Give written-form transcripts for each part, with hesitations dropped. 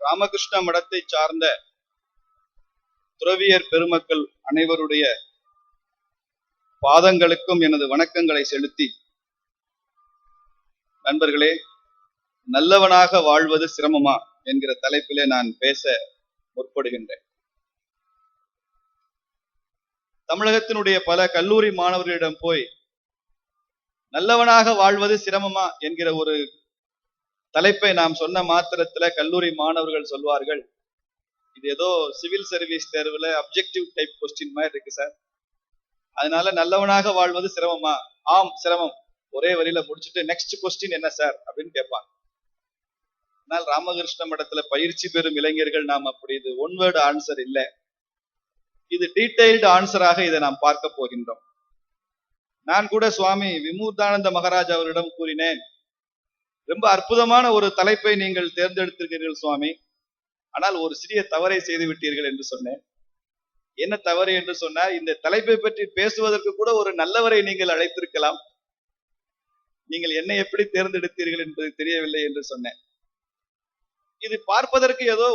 ராமகிருஷ்ண மடத்தை சார்ந்த துறவியர் பெருமக்கள் அனைவருடைய பாதங்களுக்கும் எனது வணக்கங்களை செலுத்தி, நண்பர்களே, நல்லவனாக வாழ்வது சிரமமா என்கிற தலைப்பிலே நான் பேச முற்படுகின்றேன். தமிழகத்தினுடைய பல கல்லூரி மாணவர்களிடம் போய் நல்லவனாக வாழ்வது சிரமமா என்கிற ஒரு தலைப்பை நாம் சொன்ன மாத்திரத்துல கல்லூரி மாணவர்கள் சொல்வார்கள், இது ஏதோ சிவில் சர்வீஸ் தேர்வுல அப்ஜெக்டிவ் டைப் கொஸ்டின் மாதிரி இருக்கு சார், அதனால நல்லவனாக வாழ்வது சிரமமா? ஆம், சிரமம். ஒரே வரியில முடிச்சுட்டு நெக்ஸ்ட் கொஸ்டின் என்ன சார் அப்படின்னு கேட்பாங்க. ஆனால் ராமகிருஷ்ண மடத்துல பயிற்சி பெறும் இளைஞர்கள் நாம் அப்படி இது ஒன் வேர்டு ஆன்சர் இல்லை, இது டீடைல்டு ஆன்சராக இதை நாம் பார்க்க போகின்றோம். நான் கூட சுவாமி விமுக்தானந்த மகாராஜ் அவரிடம் கூறினேன், ரொம்ப அற்புதமான ஒரு தலைப்பை நீங்கள் தேர்ந்தெடுத்திருக்கிறீர்கள் சுவாமி, ஆனால் ஒரு சிறிய தவறை செய்து விட்டீர்கள் என்று சொன்னேன். என்ன தவறு என்று சொன்னார், இந்த தலைப்பை பற்றி பேசுவதற்கு கூட ஒரு நல்லவரை நீங்கள் அழைத்திருக்கலாம், நீங்கள் என்னை எப்படி தேர்ந்தெடுத்தீர்கள் என்பது தெரியவில்லை என்று சொன்னேன். இது பார்ப்பதற்கு ஏதோ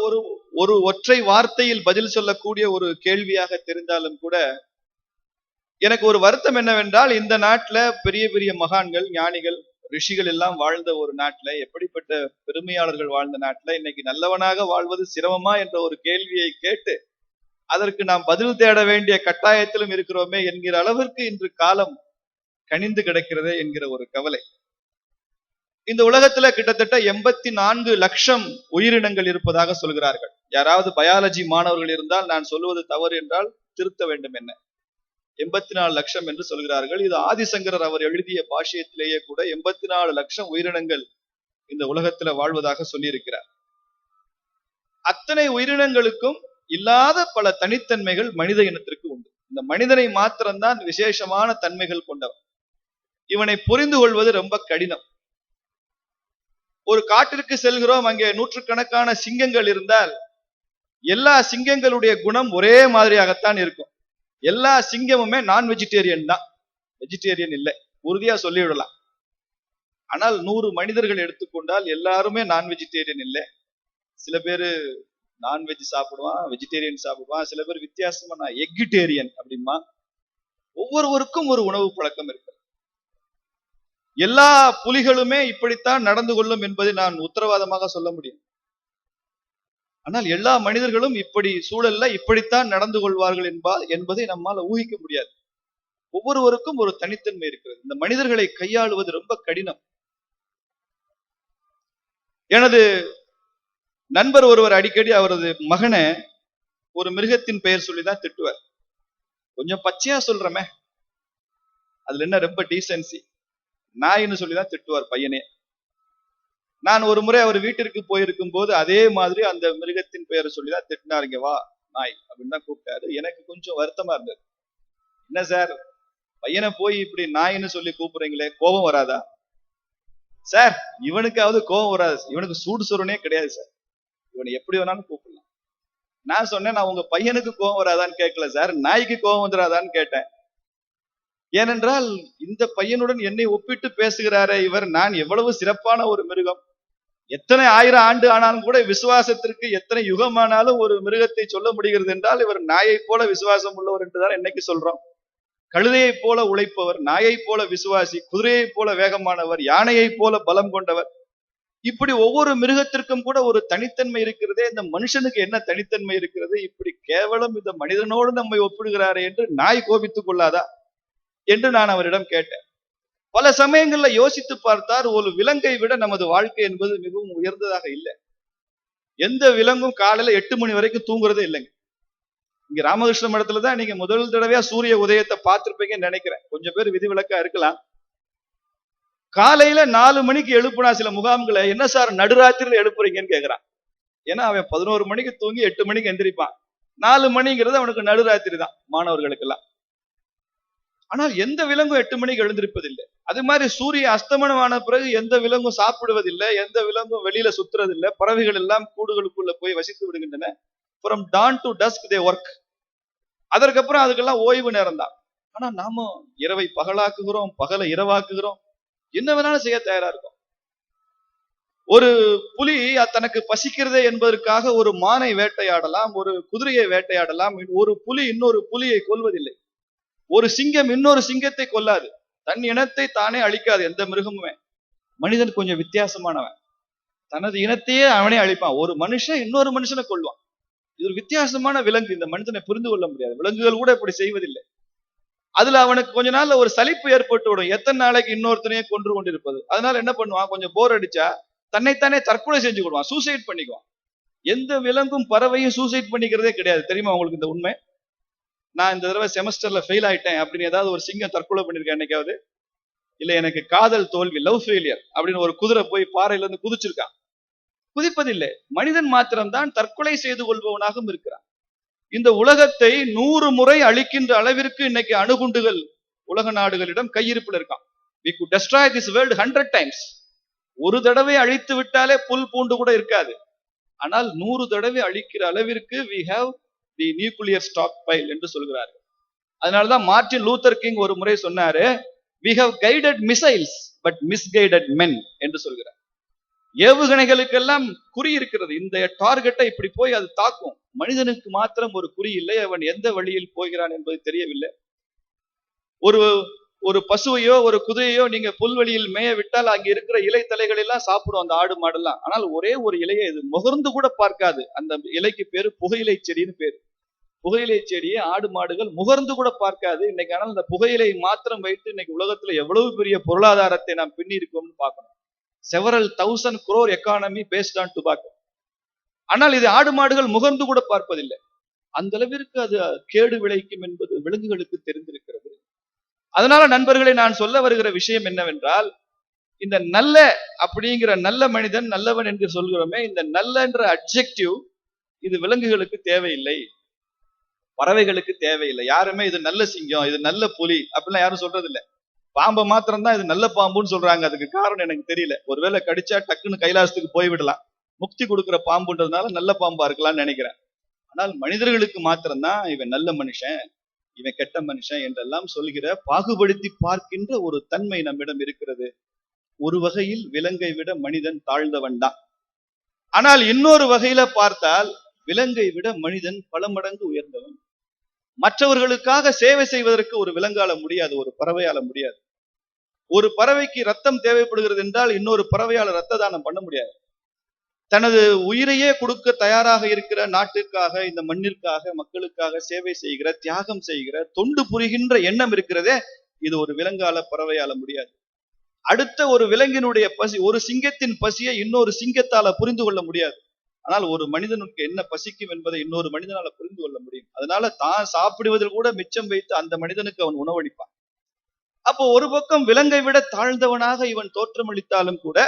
ஒரு ஒற்றை வார்த்தையில் பதில் சொல்லக்கூடிய ஒரு கேள்வியாக தெரிந்தாலும் கூட எனக்கு ஒரு வருத்தம் என்னவென்றால், இந்த நாட்டுல பெரிய பெரிய மகான்கள், ஞானிகள், ரிஷிகள் எல்லாம் வாழ்ந்த ஒரு நாட்டுல, எப்படிப்பட்ட பெருமையாளர்கள் வாழ்ந்த நாட்டுல இன்னைக்கு நல்லவனாக வாழ்வது சிரமமா என்ற ஒரு கேள்வியை கேட்டு அதற்கு நாம் பதில் தேட வேண்டிய கட்டாயத்திலும் இருக்கிறோமே என்கிற அளவிற்கு இன்று காலம் கனிந்து கிடக்கிறதே என்கிற ஒரு கவலை. இந்த உலகத்துல கிட்டத்தட்ட 84 லட்சம் உயிரினங்கள் இருப்பதாக சொல்கிறார்கள். யாராவது பயாலஜி மாணவர்கள் இருந்தால் நான் சொல்லுவது தவறு என்றால் திருத்த வேண்டும். என்ன 84 லட்சம் என்று சொல்கிறார்கள். இது ஆதிசங்கரர் அவர் எழுதிய பாஷ்யத்திலேயே கூட 84 லட்சம் உயிரினங்கள் இந்த உலகத்துல வாழ்வதாக சொல்லியிருக்கிறார். அத்தனை உயிரினங்களுக்கும் இல்லாத பல தனித்தன்மைகள் மனித இனத்திற்கு உண்டு. இந்த மனிதனை மாத்திரம்தான் விசேஷமான தன்மைகள் கொண்டவன். இவனை புரிந்து கொள்வது ரொம்ப கடினம். ஒரு காட்டிற்கு செல்கிறோம், அங்கே நூற்றுக்கணக்கான சிங்கங்கள் இருந்தால் எல்லா சிங்கங்களுடைய குணம் ஒரே மாதிரியாகத்தான் இருக்கும். எல்லா சிங்கமுமே நான் வெஜிடேரியன் தான், வெஜிடேரியன் இல்லை, உறுதியா சொல்லிவிடலாம். ஆனால் 100 மனிதர்கள் எடுத்துக்கொண்டால் எல்லாருமே நான் வெஜிடேரியன் இல்லை. சில பேரு நான்வெஜ் சாப்பிடுவான், வெஜிடேரியன் சாப்பிடுவான், சில பேர் வித்தியாசமா நான் எக்கிட்டேரியன் அப்படிமா. ஒவ்வொருவருக்கும் ஒரு உணவு பழக்கம் இருக்கு. எல்லா புலிகளுமே இப்படித்தான் நடந்து கொள்ளும் என்பதை நான் உத்தரவாதமாக சொல்ல முடியும். ஆனால் எல்லா மனிதர்களும் இப்படி சூழல்ல இப்படித்தான் நடந்து கொள்வார்கள் என்பதை நம்மால் ஊகிக்க முடியாது. ஒவ்வொருவருக்கும் ஒரு தனித்தன்மை இருக்கிறது. இந்த மனிதர்களை கையாளுவது ரொம்ப கடினம். எனது நண்பர் ஒருவர் அடிக்கடி அவரது மகனை ஒரு மிருகத்தின் பெயர் சொல்லிதான் திட்டுவார். கொஞ்சம் பச்சையா சொல்றமே, அதுல என்ன ரொம்ப டீசென்சி, நாயின்னு சொல்லிதான் திட்டுவார் பையனே. நான் ஒரு முறை அவர் வீட்டிற்கு போயிருக்கும் போது அதே மாதிரி அந்த மிருகத்தின் பெயரை சொல்லிதான் திட்டினார். இங்க வா நாய் அப்படின்னு தான் கூப்பிட்டாரு. எனக்கு கொஞ்சம் வருத்தமா இருந்தது. என்ன சார், பையனை போய் இப்படி நாயின்னு சொல்லி கூப்பிடுறீங்களே, கோபம் வராதா? சார், இவனுக்காவது கோபம் வராது, இவனுக்கு சூடு சொரணே கிடையாது சார், இவனை எப்படி வேணாலும் கூப்பிடலாம். நான் சொன்னேன், நான் உங்க பையனுக்கு கோபம் வராதான்னு கேட்கல சார், நாய்க்கு கோபம் வந்துடாதான்னு கேட்டேன். ஏனென்றால் இந்த பையனுடன் என்னை ஒப்பிட்டு பேசுகிறாரே இவர், நான் எவ்வளவு சிறப்பான ஒரு மிருகம். எத்தனை 1000 ஆண்டு ஆனாலும் கூட விசுவாசத்திற்கு எத்தனை யுகமானாலும் ஒரு மிருகத்தை சொல்ல முடிகிறது என்றால் இவர் நாயை போல விசுவாசம் உள்ளவர் என்றுதான் என்னைக்கு சொல்றோம். கழுதையை போல உழைப்பவர், நாயை போல விசுவாசி, குதிரையை போல வேகமானவர், யானையை போல பலம் கொண்டவர். இப்படி ஒவ்வொரு மிருகத்திற்கும் கூட ஒரு தனித்தன்மை இருக்கிறதே, இந்த மனுஷனுக்கு என்ன தனித்தன்மை இருக்கிறது? இப்படி கேவலம் இந்த மனிதனோடு நம்மை ஒப்பிடுகிறாரே என்று நாய் கோபித்துக் கொள்ளாதா என்று நான் அவரிடம் கேட்டேன். பல சமயங்கள்ல யோசித்து பார்த்தார், ஒரு விலங்கை விட நமது வாழ்க்கை என்பது மிகவும் உயர்ந்ததாக இல்லை. எந்த விலங்கும் காலையில 8 மணி வரைக்கும் தூங்குறதே இல்லைங்க. இங்க ராமகிருஷ்ண மடத்துலதான் நீங்க முதல் தடவையா சூரிய உதயத்தை பார்த்திருப்பீங்கன்னு நினைக்கிறேன். கொஞ்சம் பேர் விதிவிலக்கா இருக்கலாம். காலையில 4 மணிக்கு எழுப்புனா சில முகாம்களை, என்ன சார் நடுராத்திரியில எழுப்புறீங்கன்னு கேட்கிறான். ஏன்னா அவன் 11 மணிக்கு தூங்கி 8 மணிக்கு எந்திரிப்பான். 4 மணிங்கிறது அவனுக்கு நடுராத்திரி தான் மாணவர்களுக்கு எல்லாம். ஆனால் எந்த விலங்கும் 8 மணிக்கு எழுந்திருப்பதில்லை. அது மாதிரி சூரிய அஸ்தமனமான பிறகு எந்த விலங்கும் சாப்பிடுவதில்லை, எந்த விலங்கும் வெளியில சுத்துறதில்லை. பறவைகள் எல்லாம் கூடுகளுக்குள்ள போய் வசித்து விடுகின்றன. From dawn to dusk they work. அதற்கப்புறம் அதுக்கெல்லாம் ஓய்வு நேரம் தான். ஆனா நாம இரவை பகலாக்குகிறோம், பகலை இரவாக்குகிறோம், என்ன வேணாலும் செய்ய தயாரா இருக்கும். ஒரு புலி தனக்கு பசிக்கிறதே என்பதற்காக ஒரு மானை வேட்டையாடலாம், ஒரு குதிரையை வேட்டையாடலாம். ஒரு புலி இன்னொரு புலியை கொல்வதில்லை. ஒரு சிங்கம் இன்னொரு சிங்கத்தை கொல்லாது. தன் இனத்தை தானே அழிக்காது எந்த மிருகமுமே. மனிதன் கொஞ்சம் வித்தியாசமானவன். தனது இனத்தையே அவனே அழிப்பான். ஒரு மனுஷன் இன்னொரு மனுஷனை கொல்வான். இது ஒரு வித்தியாசமான விலங்கு. இந்த மனிதனை புரிந்து கொள்ள முடியாது. விலங்குகள் கூட இப்படி செய்வதில்லை. அதுல அவனுக்கு கொஞ்ச நாள்ல ஒரு சலிப்பு ஏற்பட்டு விடும். எத்தனை நாளைக்கு இன்னொருத்தனையே கொன்று கொண்டிருப்பது. அதனால என்ன பண்ணுவான், கொஞ்சம் போர் அடிச்சா தன்னைத்தானே தற்கொலை செஞ்சு கொள்வான், சூசைட் பண்ணிக்குவான். எந்த விலங்கும் பறவையும் சூசைட் பண்ணிக்கிறதே கிடையாது. தெரியுமா உங்களுக்கு இந்த உண்மை? நான் இந்த தடவை செமஸ்டர்ல ஃபெயில் ஆயிட்டேன் அப்படின்னு ஏதாவது ஒரு சிங்கம் தற்கொலை பண்ணிருக்கேன் என்னைக்காவது? இல்ல எனக்கு காதல் தோல்வி, லவ் ஃபெயிலியர் அப்படின்னு ஒரு குதிரை போய் பாறையில இருந்து குதிச்சிருக்கான்? குதிப்பதில்லை. மனிதன் மாத்திரம்தான் தற்கொலை செய்து கொள்பவனாகவும் இருக்கிறான். இந்த உலகத்தை 100 முறை அழிக்கின்ற அளவிற்கு இன்னைக்கு அணுகுண்டுகள் உலக நாடுகளிடம் கையிருப்பில் இருக்கான். We could destroy this world 100 times. ஒரு தடவை அழித்து விட்டாலே புல் பூண்டு கூட இருக்காது. ஆனால் 100 தடவை அழிக்கிற அளவிற்கு we have the nuclear stockpile என்று சொல்கிறார்கள். அதனாலதான் மார்ட்டின் லூத்தர் கிங் ஒரு முறை சொன்னாரு, we have guided missiles but misguided men என்று சொல்கிறார். ஏவுகணைகளுக்கெல்லாம் குறி இருக்கிறது. இந்த டார்கெட்டை இப்படி போய் அது தாக்கும். மனிதனுக்கு மாத்திரம் ஒரு குறி இல்லை. அவன் எந்த வழியில் போகிறான் என்பது தெரியவில்லை. ஒரு ஒரு பசுவையோ ஒரு குதிரையோ நீங்க புல்வெளியில் மேய விட்டால் அங்க இருக்கிற இலை தலைகள் எல்லாம் சாப்பிடும் அந்த ஆடு மாடெல்லாம். ஆனால் ஒரே ஒரு இலையை இது முகர்ந்து கூட பார்க்காது. அந்த இலைக்கு பேரு புகையிலை செடின்னு பேரு. புகையிலை செடியை ஆடு மாடுகள் முகர்ந்து கூட பார்க்காது. இன்னைக்கு ஆனால் அந்த புகையிலை மாத்திரம் வைத்து இன்னைக்கு உலகத்துல எவ்வளவு பெரிய பொருளாதாரத்தை நாம் பின்னி இருக்கோம்னு பார்க்கணும். several thousand crore economy based on tobacco. ஆனால் இது ஆடு மாடுகள் முகர்ந்து கூட பார்ப்பதில்லை. அந்த அளவிற்கு அது கேடு விளைக்கும் என்பது விலங்குகளுக்கு தெரிந்திருக்கிறது. அதனால நண்பர்களை நான் சொல்ல வருகிற விஷயம் என்னவென்றால், இந்த நல்ல அப்படிங்கிற நல்ல மனிதன், நல்லவன் என்று சொல்கிறோமே, இந்த நல்ல என்ற அட்ஜெக்டிவ் இது விலங்குகளுக்கு தேவையில்லை, பறவைகளுக்கு தேவையில்லை. யாருமே இது நல்ல சிங்கம், இது நல்ல புலி அப்படிலாம் யாரும் சொல்றது இல்லை. பாம்பை மாத்திரம் தான் இது நல்ல பாம்புன்னு சொல்றாங்க. அதுக்கு காரணம் எனக்கு தெரியல. ஒருவேளை கடிச்சா டக்குன்னு கைலாசத்துக்கு போய்விடலாம், முக்தி கொடுக்கிற பாம்புன்றதுனால நல்ல பாம்பா இருக்கலாம்னு நினைக்கிறேன். ஆனால் மனிதர்களுக்கு மாத்திரம்தான் இவன் நல்ல மனுஷன், இவன் கெட்ட மனுஷன் என்றெல்லாம் சொல்கிற, பாகுபடுத்தி பார்க்கின்ற ஒரு தன்மை நம்மிடம் இருக்கிறது. ஒரு வகையில் விலங்கை விட மனிதன் தாழ்ந்தவன் தான். ஆனால் இன்னொரு வகையில பார்த்தால் விலங்கை விட மனிதன் பல மடங்கு உயர்ந்தவன். மற்றவர்களுக்காக சேவை செய்வதற்கு ஒரு விலங்கால முடியாது, ஒரு பறவையால முடியாது. ஒரு பறவைக்கு ரத்தம் தேவைப்படுகிறது என்றால் இன்னொரு பறவையால ரத்த தானம் பண்ண முடியாது. தனது உயிரையே கொடுக்க தயாராக இருக்கிற நாட்டிற்காக, இந்த மண்ணிற்காக, மக்களுக்காக சேவை செய்கிற, தியாகம் செய்கிற, தொண்டு புரிகின்ற எண்ணம் இருக்கிறதே, இது ஒரு விலங்கால பறவையால முடியாது. அடுத்த ஒரு விலங்கினுடைய பசி, ஒரு சிங்கத்தின் பசியை இன்னொரு சிங்கத்தால புரிந்து கொள்ள முடியாது. ஆனால் ஒரு மனிதனுக்கு என்ன பசிக்கும் என்பதை இன்னொரு மனிதனால புரிந்து கொள்ள முடியும். அதனால தான் சாப்பிடுவதில் கூட மிச்சம் வைத்து அந்த மனிதனுக்கு அவன் உணவளிப்பான். அப்போ ஒரு பக்கம் விலங்கை விட தாழ்ந்தவனாக இவன் தோற்றமளித்தாலும் கூட,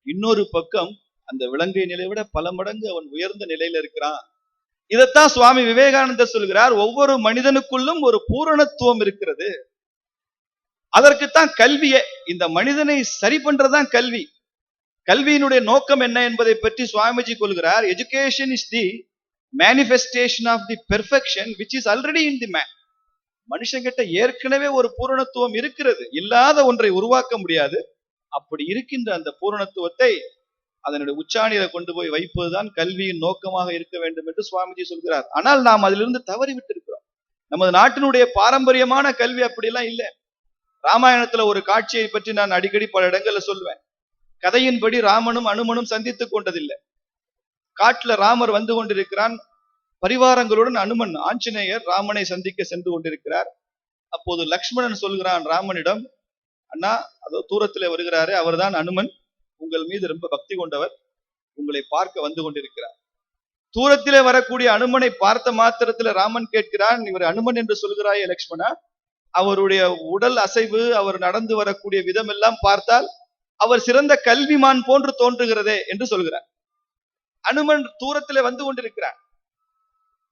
இன்னொரு பக்கம் அந்த விலங்கை நிலை விட பல மடங்கு அவன் உயர்ந்த நிலையில இருக்கிறான். இதைத்தான் சுவாமி விவேகானந்தர் சொல்கிறார், ஒவ்வொரு மனிதனுக்குள்ளும் ஒரு பூரணத்துவம் இருக்கிறது. அதற்குத்தான் கல்வியே. இந்த மனிதனை சரி பண்றதுதான் கல்வி. கல்வியினுடைய நோக்கம் என்ன என்பதை பற்றி சுவாமிஜி கொள்கிறார், education is the manifestation of the perfection which is already in the man. மனுஷங்கிட்ட ஏற்கனவே ஒரு பூரணத்துவம் இருக்கிறது, இல்லாத ஒன்றை உருவாக்க முடியாது. அப்படி இருக்கின்ற அந்த பூரணத்துவத்தை அதனுடைய உச்சாணியில கொண்டு போய் வைப்பதுதான் கல்வியின் நோக்கமாக இருக்க வேண்டும் என்று சுவாமிஜி சொல்கிறார். ஆனால் நாம் அதிலிருந்து தவறிவிட்டு இருக்கிறோம். நமது நாட்டினுடைய பாரம்பரியமான கல்வி அப்படிலாம் இல்லை. ராமாயணத்துல ஒரு காட்சியை பற்றி நான் அடிக்கடி பல இடங்கள்ல சொல்லுவேன். கதையின்படி ராமனும் அனுமனும் சந்தித்துக் கொண்டதில்லை. காட்டுல ராமர் வந்து கொண்டிருக்கிறான், பரிவாரங்களுடன் அனுமன் ஆஞ்சநேயர் ராமனை சந்திக்க சென்று கொண்டிருக்கிறார். அப்போது லக்ஷ்மணன் சொல்கிறான் ராமனிடம், அண்ணா அதோ தூரத்திலே வருகிறாரு, அவர்தான் அனுமன், உங்கள் மீது ரொம்ப பக்தி கொண்டவர், உங்களை பார்க்க வந்து கொண்டிருக்கிறார். தூரத்திலே வரக்கூடிய அனுமனை பார்த்த மாத்திரத்துல ராமன் கேட்கிறான், இவர் அனுமன் என்று சொல்கிறாயே லக்ஷ்மணா, அவருடைய உடல் அசைவு, அவர் நடந்து வரக்கூடிய விதம் எல்லாம் பார்த்தால் அவர் சிறந்த கல்விமான் போன்று தோன்றுகிறதே என்று சொல்கிறார். அனுமன் தூரத்திலே வந்து கொண்டிருக்கிறார்.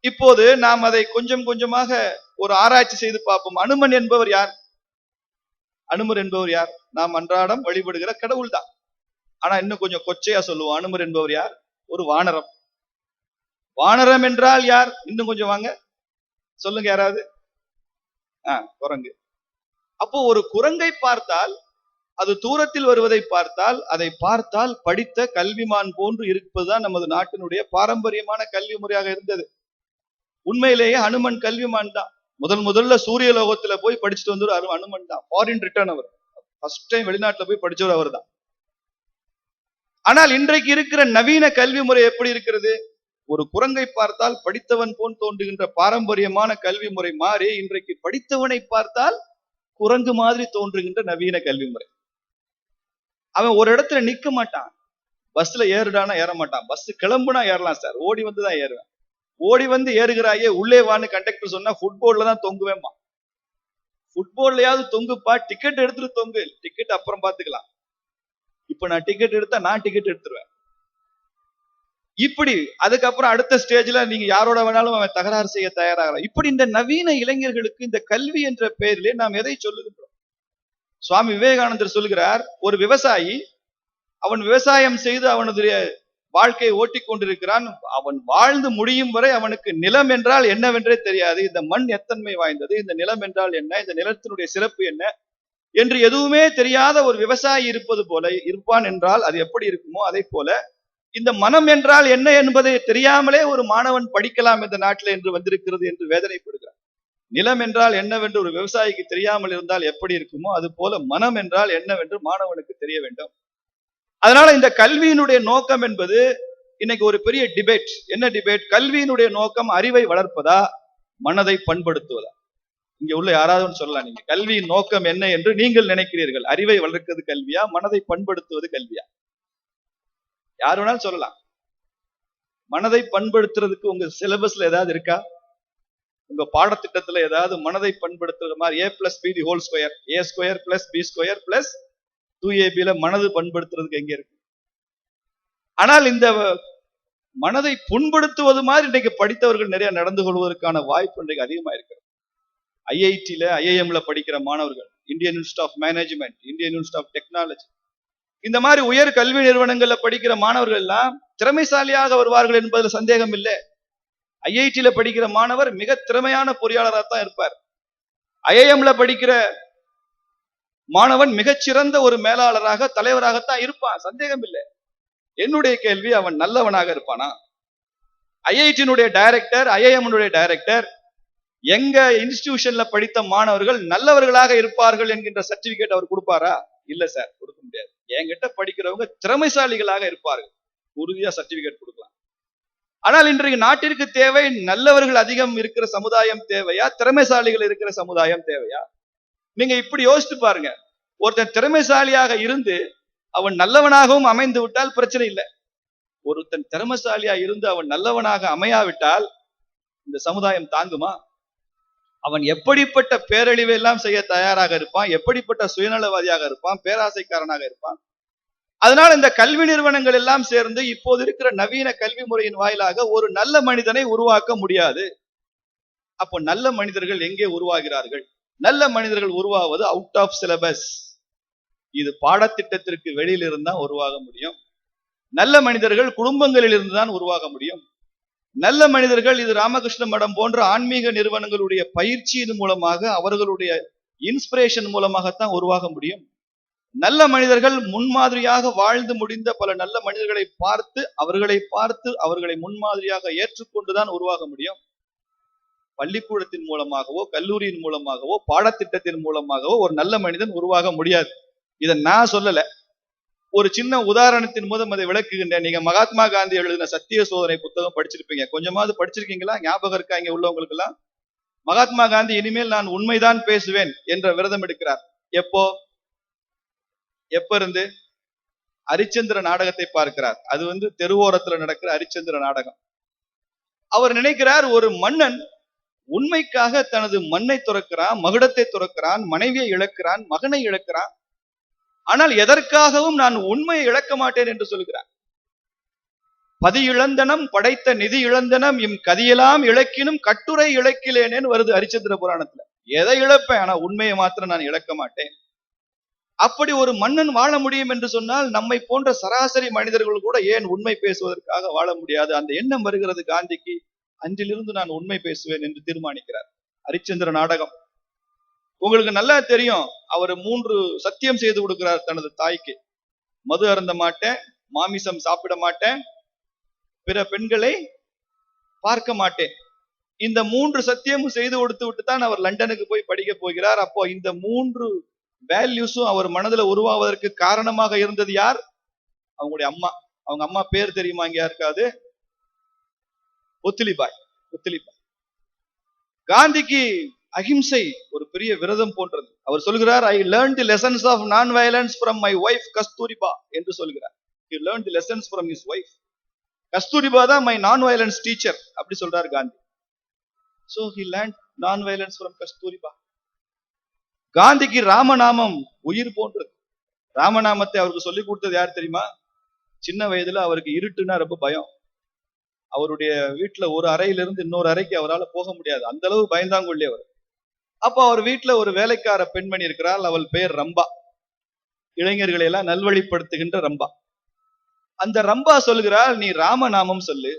இப்போது நாம் அதை கொஞ்சம் கொஞ்சமாக ஒரு ஆராய்ச்சி செய்து பார்ப்போம். அனுமன் என்பவர் யார்? அனுமர் என்பவர் யார்? நாம் அன்றாடம் வழிபடுகிற கடவுள் தான். ஆனா இன்னும் கொஞ்சம் கொச்சையா சொல்லுவோம், அனுமர் என்பவர் யார்? ஒரு வானரம். வானரம் என்றால் யார்? இன்னும் கொஞ்சம் வாங்க சொல்லுங்க யாராவது. குரங்கு. அப்போ ஒரு குரங்கை பார்த்தால் அது தூரத்தில் வருவதை பார்த்தால் படித்த கல்விமான் போன்று இருப்பதுதான் நமது நாட்டினுடைய பாரம்பரியமான கல்வி முறையாக இருந்தது. உண்மையிலேயே ஹனுமன் கல்விமான் தான். முதல்ல சூரிய லோகத்துல போய் படிச்சுட்டு வந்து ஹனுமன் தான். ஃபாரின் ரிட்டர்ன் அவர் ஃபர்ஸ்ட் டைம் வெளிநாட்டுல போய் படிச்சவர் அவர் தான். ஆனால் இன்றைக்கு இருக்கிற நவீன கல்வி முறை எப்படி இருக்கிறது? ஒரு குரங்கை பார்த்தால் படித்தவன் போல் தோன்றுகின்ற பாரம்பரியமான கல்வி முறை மாறி இன்றைக்கு படித்தவனை பார்த்தால் குரங்கு மாதிரி தோன்றுகின்ற நவீன கல்வி முறை. அவன் ஒரு இடத்துல நிக்க மாட்டான். பஸ்ல ஏறுடானா ஏற மாட்டான். பஸ் கிளம்புனா ஏறலாம் சார், ஓடி வந்துதான் ஏறுவேன். ஓடி வந்து ஏறுகிறாயே உள்ளே வான்னு கண்டக்டர் சொன்னா ஃபுட்போர்ட்ல தான் தொங்குவேமா. ஃபுட்போர்ட்லயாவது தொங்குப்பா, டிக்கெட் எடுத்துட்டு தொங்கு, டிக்கெட் அப்புறம் பாத்துக்கலாம். இப்ப நான் டிக்கெட் எடுத்தா நான் டிக்கெட் எடுத்துருவேன். இப்படி அதுக்கப்புறம் அடுத்த ஸ்டேஜ்ல நீங்க யாரோட வேணாலும் அவன் தகராறு செய்ய தயாராகலாம். இப்படி இந்த நவீன இளைஞர்களுக்கு இந்த கல்வி என்ற பெயரிலே நாம் எதை சொல்லுகின்றோம்? சுவாமி விவேகானந்தர் சொல்கிறார், ஒரு விவசாயி அவன் விவசாயம் செய்து அவனுடைய வாழ்க்கையை ஓட்டிக் கொண்டிருக்கிறான். அவன் வாழ்ந்து முடியும் வரை அவனுக்கு நிலம் என்றால் என்னவென்றே தெரியாது. இந்த மண் எத்தன்மை வாய்ந்தது, இந்த நிலம் என்றால் என்ன, இந்த நிலத்தினுடைய சிறப்பு என்ன என்று எதுவுமே தெரியாத ஒரு விவசாயி இருப்பது போல இருப்பான் என்றால் அது எப்படி இருக்குமோ அதை போல இந்த மனம் என்றால் என்ன என்பதை தெரியாமலே ஒரு மாணவன் படிக்கலாம் இந்த நாட்டில் என்று வந்திருக்கிறது என்று வேதனைப்படுகிறார். நிலம் என்றால் என்னவென்று ஒரு விவசாயிக்கு தெரியாமல் இருந்தால் எப்படி இருக்குமோ அது போல மனம் என்றால் என்னவென்று மாணவனுக்கு தெரிய வேண்டும். அதனால இந்த கல்வியினுடைய நோக்கம் என்பது இன்னைக்கு ஒரு பெரிய டிபேட். என்ன டிபேட்? கல்வியினுடைய நோக்கம் அறிவை வளர்ப்பதா, மனதை பண்படுத்துவதா? இங்க உள்ள யாராவது சொல்லலாம், நீங்க கல்வியின் நோக்கம் என்ன என்று நீங்கள் நினைக்கிறீர்கள்? அறிவை வளர்க்கிறது கல்வியா, மனதை பண்படுத்துவது கல்வியா? யார் வேணாலும் சொல்லலாம். மனதை பண்படுத்துறதுக்கு உங்க சிலபஸ்ல ஏதாவது இருக்கா? உங்க பாடத்திட்டத்துல ஏதாவது மனதை பண்படுத்துற மாதிரி A+B² A² + B² + 2AB மனது பண்படுத்துறதுக்கு எங்க இருக்கு? ஆனால் இந்த மனதை புண்படுத்துவது மாதிரி இன்றைக்கு படித்தவர்கள் நிறைய நடந்து கொள்வதற்கான வாய்ப்பு இன்றைக்கு அதிகமா இருக்கிறது. IIT-ல IIM-ல படிக்கிற மாணவர்கள், Indian institute of management, Indian institute of technology, இந்த மாதிரி உயர் கல்வி நிறுவனங்கள்ல படிக்கிற மாணவர்கள் எல்லாம் திறமைசாலியாக வருவார்கள் என்பதில் சந்தேகம் இல்லை. IIT-ல படிக்கிற மாணவர் மிக திறமையான பொறியாளராக தான் இருப்பார். IIM-ல படிக்கிற மாணவன் மிகச்சிறந்த ஒரு மேலாளராக, தலைவராகத்தான் இருப்பான், சந்தேகம் இல்லை. என்னுடைய கேள்வி, அவன் நல்லவனாக இருப்பானா? IIT-னுடைய டைரக்டர், IIM-னுடைய டைரக்டர் எங்க இன்ஸ்டிடியூஷன்ல படித்த மாணவர்கள் நல்லவர்களாக இருப்பார்கள் என்கின்ற சர்டிபிகேட் அவர் கொடுப்பாரா? இல்ல சார், கொடுக்க முடியாது. என்கிட்ட படிக்கிறவங்க திறமைசாலிகளாக இருப்பார்கள், உறுதியா சர்டிபிகேட் கொடுக்கலாம். ஆனால் இன்றைக்கு நாட்டிற்கு தேவை நல்லவர்கள் அதிகம் இருக்கிற சமுதாயம் தேவையா, திறமைசாலிகள் இருக்கிற சமுதாயம் தேவையா? நீங்க இப்படி யோசித்து பாருங்க. ஒருத்தன் திறமைசாலியாக இருந்து அவன் நல்லவனாகவும் அமைந்து விட்டால் பிரச்சனை இல்லை. ஒருத்தன் திறமைசாலியா இருந்து அவன் நல்லவனாக அமையாவிட்டால் இந்த சமுதாயம் தாங்குமா? அவன் எப்படிப்பட்ட பேரழிவை எல்லாம் செய்ய தயாராக இருப்பான், எப்படிப்பட்ட சுயநலவாதியாக இருப்பான், பேராசைக்காரனாக இருப்பான். அதனால இந்த கல்வி நிறுவனங்கள் எல்லாம் சேர்ந்து இப்போது இருக்கிற நவீன கல்வி முறையின் வாயிலாக ஒரு நல்ல மனிதனை உருவாக்க முடியாது. அப்போ நல்ல மனிதர்கள் எங்கே உருவாகிறார்கள்? நல்ல மனிதர்கள் உருவாவது அவுட் ஆஃப் சிலபஸ். இது பாடத்திட்டத்திற்கு வெளியில் இருந்தால் உருவாக முடியும். நல்ல மனிதர்கள் குடும்பங்களில் இருந்துதான் உருவாக முடியும். நல்ல மனிதர்கள் இது ராமகிருஷ்ண மடம் போன்ற ஆன்மீக நிறுவனங்களுடைய பயிற்சியின் மூலமாக, அவர்களுடைய இன்ஸ்பிரேஷன் மூலமாகத்தான் உருவாக முடியும். நல்ல மனிதர்கள் முன்மாதிரியாக வாழ்ந்து முடிந்த பல நல்ல மனிதர்களை பார்த்து அவர்களை முன்மாதிரியாக ஏற்றுக்கொண்டுதான் உருவாக முடியும். பள்ளிக்கூடத்தின் மூலமாகவோ, கல்லூரியின் மூலமாகவோ, பாடத்திட்டத்தின் மூலமாகவோ ஒரு நல்ல மனிதன் உருவாக முடியாது. இதை நான் சொல்லல, ஒரு சின்ன உதாரணத்தின் மூலம் அதை விளக்குகின்றேன். நீங்க மகாத்மா காந்தி எழுதின சத்திய சோதனை புத்தகம் படிச்சிருப்பீங்க. கொஞ்சமாவது படிச்சிருக்கீங்களா? ஞாபகம் இருக்கா இங்க உள்ளவங்களுக்கு எல்லாம்? மகாத்மா காந்தி இனிமேல் நான் உண்மைதான் பேசுவேன் என்ற விரதம் எடுக்கிறார். எப்ப இருந்து? அரிச்சந்திர நாடகத்தை பார்க்கிறார். அது தெருவோரத்துல நடக்கிற அரிச்சந்திர நாடகம். அவர் நினைக்கிறார், ஒரு மன்னன் உண்மைக்காக தனது மண்ணை துறக்கிறான், மகுடத்தை துறக்கிறான், மனைவியை இழக்கிறான், மகனை இழக்கிறான். ஆனால் எதற்காகவும் நான் உண்மையை இழக்க மாட்டேன் என்று சொல்கிறார். பதி இழந்தனம் படைத்த நிதி இழந்தனம் இம் கதியெல்லாம் இழக்கினும் கட்டுரை இழக்கிலேனேன்னு வருது அரிச்சந்திர புராணத்துல. எதை இழப்பேன், ஆனா உண்மையை மாத்திரம் நான் இழக்க மாட்டேன். அப்படி ஒரு மன்னன் வாழ முடியும் என்று சொன்னால் நம்மை போன்ற சராசரி மனிதர்கள் கூட ஏன் உண்மை பேசுவதற்காக வாழ முடியாது? அந்த எண்ணம் வருகிறது காந்திக்கு. அன்றிலிருந்து நான் உண்மை பேசுவேன் என்று தீர்மானிக்கிறார். அரிச்சந்திர நாடகம் உங்களுக்கு நல்லா தெரியும். அவர் 3 சத்தியம் செய்து கொடுக்கிறார் தனது தாய்க்கு. மது அருந்த மாட்டேன், மாமிசம் சாப்பிட மாட்டேன், பிற பெண்களை பார்க்க மாட்டேன். இந்த 3 சத்தியமும் செய்து கொடுத்து விட்டு தான் அவர் லண்டனுக்கு போய் படிக்க போகிறார். அப்போ இந்த 3 வேல்யூஸும் அவர் மனதில் உருவாவதற்கு காரணமாக இருந்தது யார்? அவங்களுடைய அம்மா. அவங்க அம்மா பேர் தெரியுமா? இங்க யாருக்காது? ஒத்திலிபாய். காந்திக்கு அஹிம்சை ஒரு பெரிய விரதம் போன்றது. அவர் சொல்கிறார், I learned the lessons of non-violence from my wife Kasturba என்று சொல்கிறார். He learned the lessons from his wife. Kasturba தான் my non-violence teacher அப்படி சொல்றார் Gandhi. So he learned non-violence from Kasturba. காந்திக்கு ராமநாமம் உயிர் போன்றது. ராமநாமத்தை அவருக்கு சொல்லிக் கொடுத்தது யார் தெரியுமா? சின்ன வயதுல அவருக்கு இருட்டுனா ரொம்ப பயம். அவருடைய வீட்டுல ஒரு அறையிலிருந்து இன்னொரு அறைக்கு அவரால் போக முடியாது, அந்த அளவு பயந்தாங்கொள்ளி அவர். அப்ப அவர் வீட்டுல ஒரு வேலைக்கார பெண்மணி இருக்கிறாள், அவள் பெயர் ரம்பா. இளைஞர்களை எல்லாம் நல்வழிப்படுத்துகின்ற ரம்பா. அந்த ரம்பா சொல்கிறாள், நீ ராமநாமம் சொல்லு,